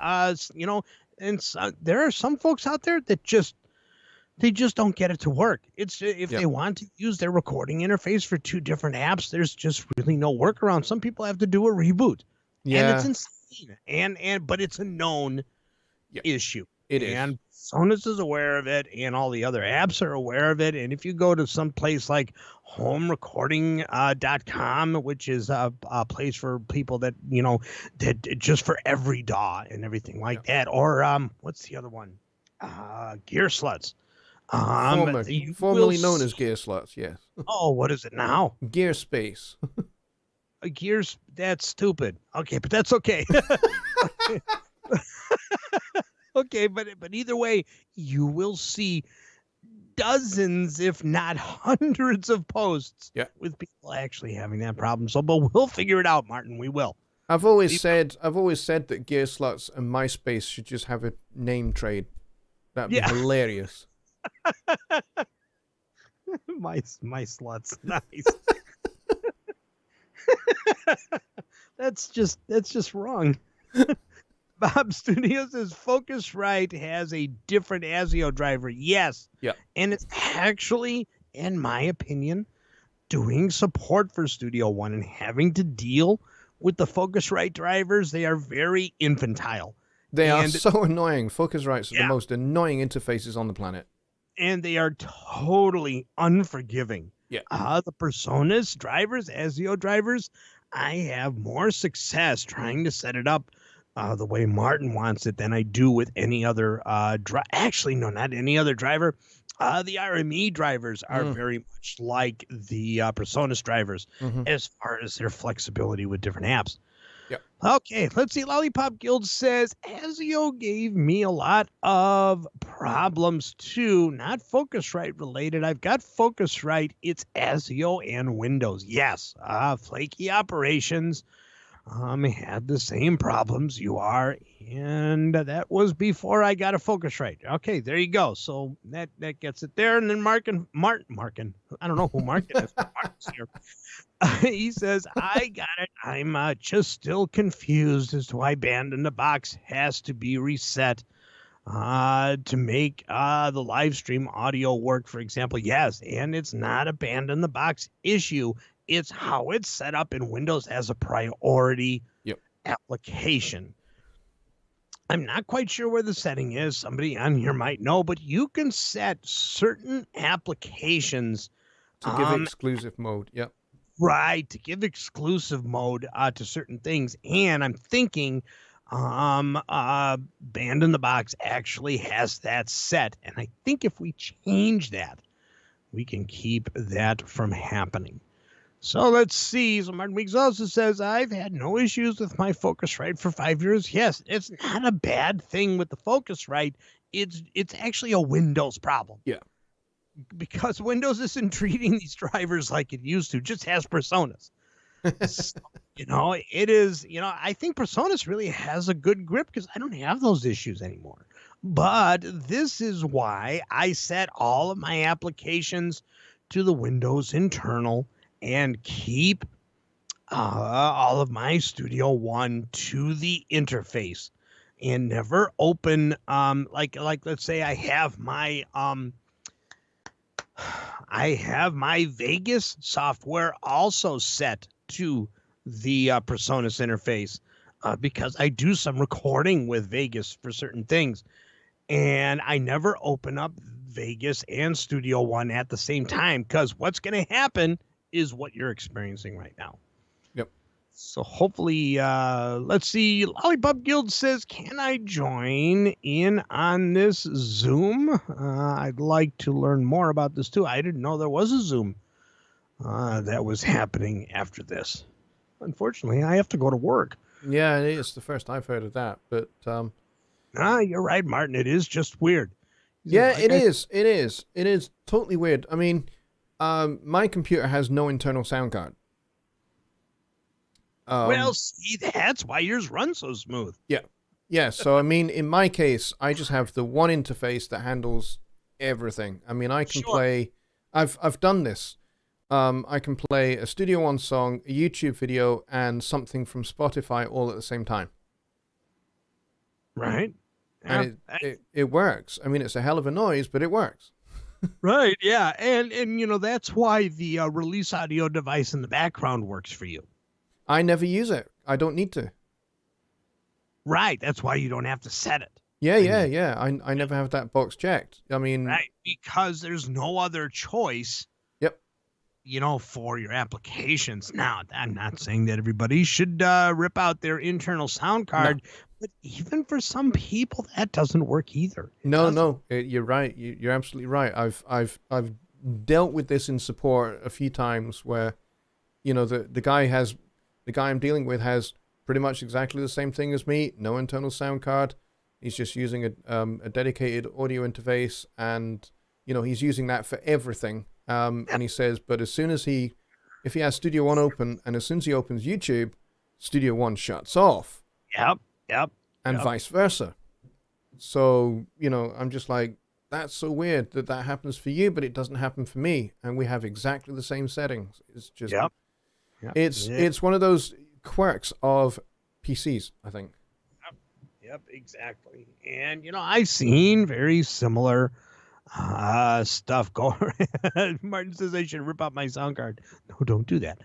Speaker 2: and there are some folks out there that they just don't get it to work. It's if they want to use their recording interface for two different apps, there's just really no workaround. Some people have to do a reboot.
Speaker 1: Yeah.
Speaker 2: And it's insane. But it's a known issue.
Speaker 1: It is.
Speaker 2: And Sonus is aware of it, and all the other apps are aware of it. And if you go to some place like homerecording.com, which is a place for people that, that just for every DAW and everything like that, or what's the other one? Gear Sluts.
Speaker 1: Formerly known as Gear Sluts, yes.
Speaker 2: Oh, what is it now?
Speaker 1: Gear Space.
Speaker 2: Gears, that's stupid. Okay, but that's okay. Okay, but either way, you will see dozens, if not hundreds, of posts with people actually having that problem. So, but we'll figure it out, Martin. We will.
Speaker 1: I've always said that Gear Sluts and MySpace should just have a name trade. That'd be hilarious.
Speaker 2: my sluts, nice. That's just wrong. Bob Studio says Focusrite has a different ASIO driver. Yes. Yeah. And it's actually, in my opinion, doing support for Studio One and having to deal with the Focusrite drivers. They are very infantile.
Speaker 1: They are so annoying. Focusrites are the most annoying interfaces on the planet.
Speaker 2: And they are totally unforgiving. Yeah. The Personas drivers, ASIO drivers, I have more success trying to set it up the way Martin wants it than I do with any other actually, no, not any other driver. The RME drivers are very much like the Personas drivers as far as their flexibility with different apps. Yep. Okay, let's see. Lollipop Guild says ASIO gave me a lot of problems too. Not Focusrite related. I've got Focusrite. It's ASIO and Windows. Yes. Flaky operations had the same problems you are, and that was before I got a Focusrite. Okay, there you go. So that gets it there. And then Markin, I don't know who Markin is. Martin's here. He says, I got it. I'm just still confused as to why Band in the Box has to be reset to make the live stream audio work, for example. Yes, and it's not a Band in the Box issue. It's how it's set up in Windows as a priority application. I'm not quite sure where the setting is. Somebody on here might know, but you can set certain applications
Speaker 1: to give exclusive mode. Yep.
Speaker 2: Right, to give exclusive mode to certain things. And I'm thinking Band in the Box actually has that set. And I think if we change that, we can keep that from happening. So let's see. So Martin Weeks also says, I've had no issues with my Focusrite for 5 years. Yes, it's not a bad thing with the Focusrite. It's actually a Windows problem. Yeah. Because Windows isn't treating these drivers like it used to, just has Personas. So, it is, I think Personas really has a good grip because I don't have those issues anymore. But this is why I set all of my applications to the Windows internal and keep all of my Studio One to the interface and never open, like let's say I have my Vegas software also set to the Personas interface because I do some recording with Vegas for certain things. And I never open up Vegas and Studio One at the same time because what's going to happen is what you're experiencing right now. Yep. So hopefully, let's see. Lollipop Guild says, can I join in on this Zoom? I'd like to learn more about this too. I didn't know there was a Zoom that was happening after this. Unfortunately, I have to go to work.
Speaker 1: Yeah, it is the first I've heard of that. But
Speaker 2: you're right, Martin. It is just weird.
Speaker 1: Yeah, it is. It is totally weird. I mean, my computer has no internal sound card.
Speaker 2: Well, see, that's why yours runs so smooth.
Speaker 1: Yeah. Yeah. So, I mean, in my case, I just have the one interface that handles everything. I mean, I can play, I've done this. I can play a Studio One song, a YouTube video, and something from Spotify all at the same time.
Speaker 2: Right. Yeah.
Speaker 1: and it works. I mean, it's a hell of a noise, but it works.
Speaker 2: Right. Yeah. And that's why the release audio device in the background works for you.
Speaker 1: I never use it. I don't need to.
Speaker 2: Right. That's why you don't have to set it.
Speaker 1: Yeah. I never have that box checked. I mean,
Speaker 2: right, because there's no other choice.
Speaker 1: Yep.
Speaker 2: For your applications. Now, I'm not saying that everybody should rip out their internal sound card, but even for some people, that doesn't work either.
Speaker 1: No, you're right. You're absolutely right. I've dealt with this in support a few times where, the guy I'm dealing with has pretty much exactly the same thing as me. No internal sound card. He's just using a dedicated audio interface, and he's using that for everything. And he says, but as soon as if he has Studio One open, and as soon as he opens YouTube, Studio One shuts off.
Speaker 2: Yep.
Speaker 1: And vice versa. So, I'm just like, that's so weird that happens for you, but it doesn't happen for me. And we have exactly the same settings. It's just, it's one of those quirks of PCs, I think.
Speaker 2: Yep, exactly. And, I've seen very similar stuff go. Martin says I should rip out my sound card. No, don't do that.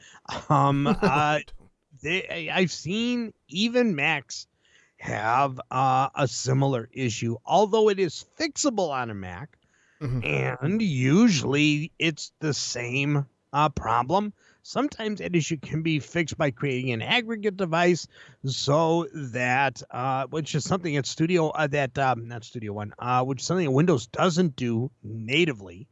Speaker 2: I've seen even Macs have a similar issue, although it is fixable on a Mac, and usually it's the same problem. Sometimes that issue can be fixed by creating an aggregate device, so that which is something that not Studio One, which is something that Windows doesn't do natively.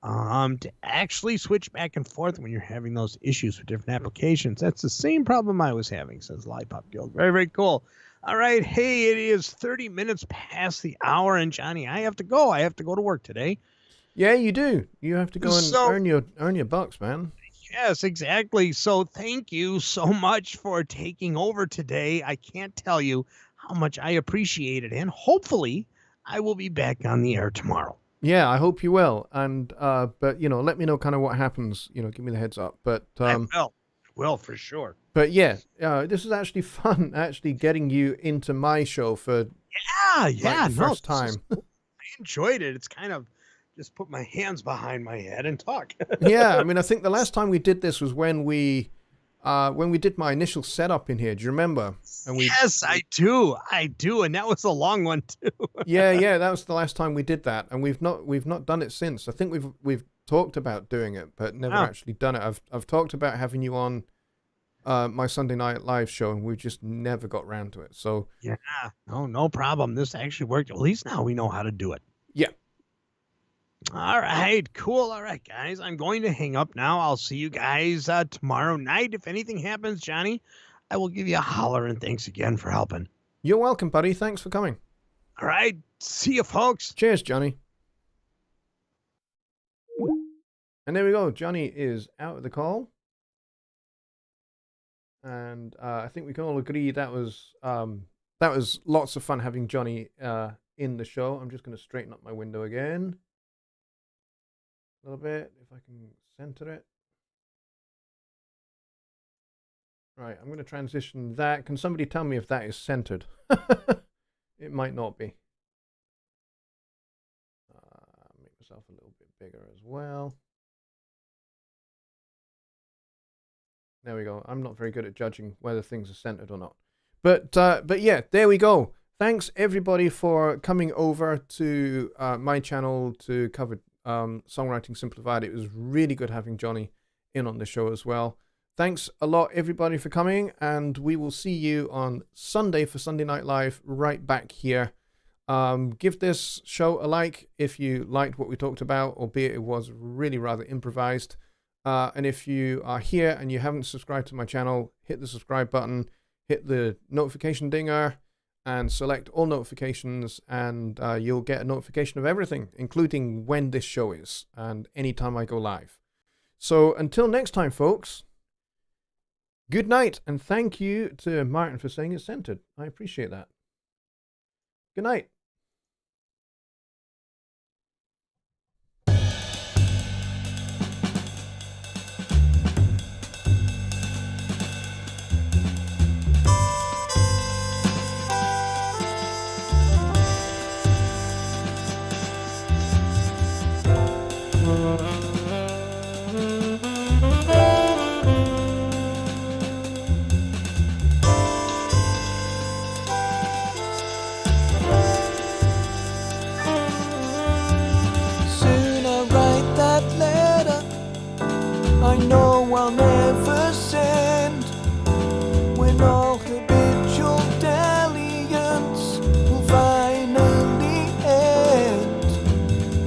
Speaker 2: To actually switch back and forth when you're having those issues with different applications. That's the same problem I was having, says Lollipop Guild. Very, very cool. All right. Hey, it is 30 minutes past the hour, and Johnny, I have to go. I have to go to work today.
Speaker 1: Yeah, you do. You have to go and earn your bucks, man.
Speaker 2: Yes, exactly. So thank you so much for taking over today. I can't tell you how much I appreciate it, and hopefully I will be back on the air tomorrow.
Speaker 1: Yeah, I hope you will. And but let me know kind of what happens. Give me the heads up. But
Speaker 2: I will for sure.
Speaker 1: But yeah, this is actually fun. Actually, getting you into my show for first time.
Speaker 2: I enjoyed it. It's kind of just put my hands behind my head and talk.
Speaker 1: Yeah, I mean, I think the last time we did this was when we did my initial setup in here. Do you remember? And
Speaker 2: yes, I do, and that was a long one too.
Speaker 1: yeah, that was the last time we did that, and we've not done it since. I think we've talked about doing it, but never actually done it. I've talked about having you on my Sunday Night Live show, and we've just never got around to it. So
Speaker 2: yeah, no problem. This actually worked. At least now we know how to do it.
Speaker 1: Yeah.
Speaker 2: All right, cool. All right, guys, I'm going to hang up now. I'll see you guys tomorrow night. If anything happens, Johnny, I will give you a holler, and thanks again for helping.
Speaker 1: You're welcome, buddy. Thanks for coming.
Speaker 2: All right. See you, folks.
Speaker 1: Cheers, Johnny. And there we go. Johnny is out of the call. And I think we can all agree that was lots of fun having Johnny in the show. I'm just going to straighten up my window again a little bit, if I can center it. Right, I'm going to transition that. Can somebody tell me if that is centered? It might not be. Make myself a little bit bigger as well. There we go. I'm not very good at judging whether things are centered or not. But yeah, there we go. Thanks everybody for coming over to my channel to cover Songwriting Simplified. It was really good having Johnny in on the show as well. Thanks a lot everybody for coming, and we will see you on Sunday for Sunday Night Live right back here. Give this show a like if you liked what we talked about, albeit it was really rather improvised. And if you are here and you haven't subscribed to my channel, hit the subscribe button, hit the notification dinger, and select all notifications, and you'll get a notification of everything, including when this show is and anytime I go live. So until next time, folks, good night, and thank you to Martin for saying it's centered. I appreciate that. Good night.
Speaker 3: Soon I'll write that letter I know I'll never send, when all habitual dalliance will finally end.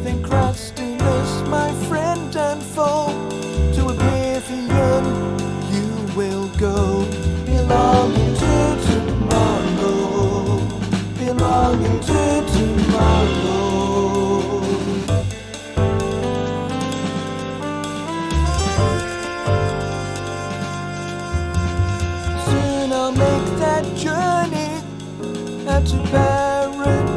Speaker 3: Then crustiness, my friend and foe, to oblivion you will go, belonging to tomorrow, belonging to tomorrow. Soon I'll make that journey out to paradise.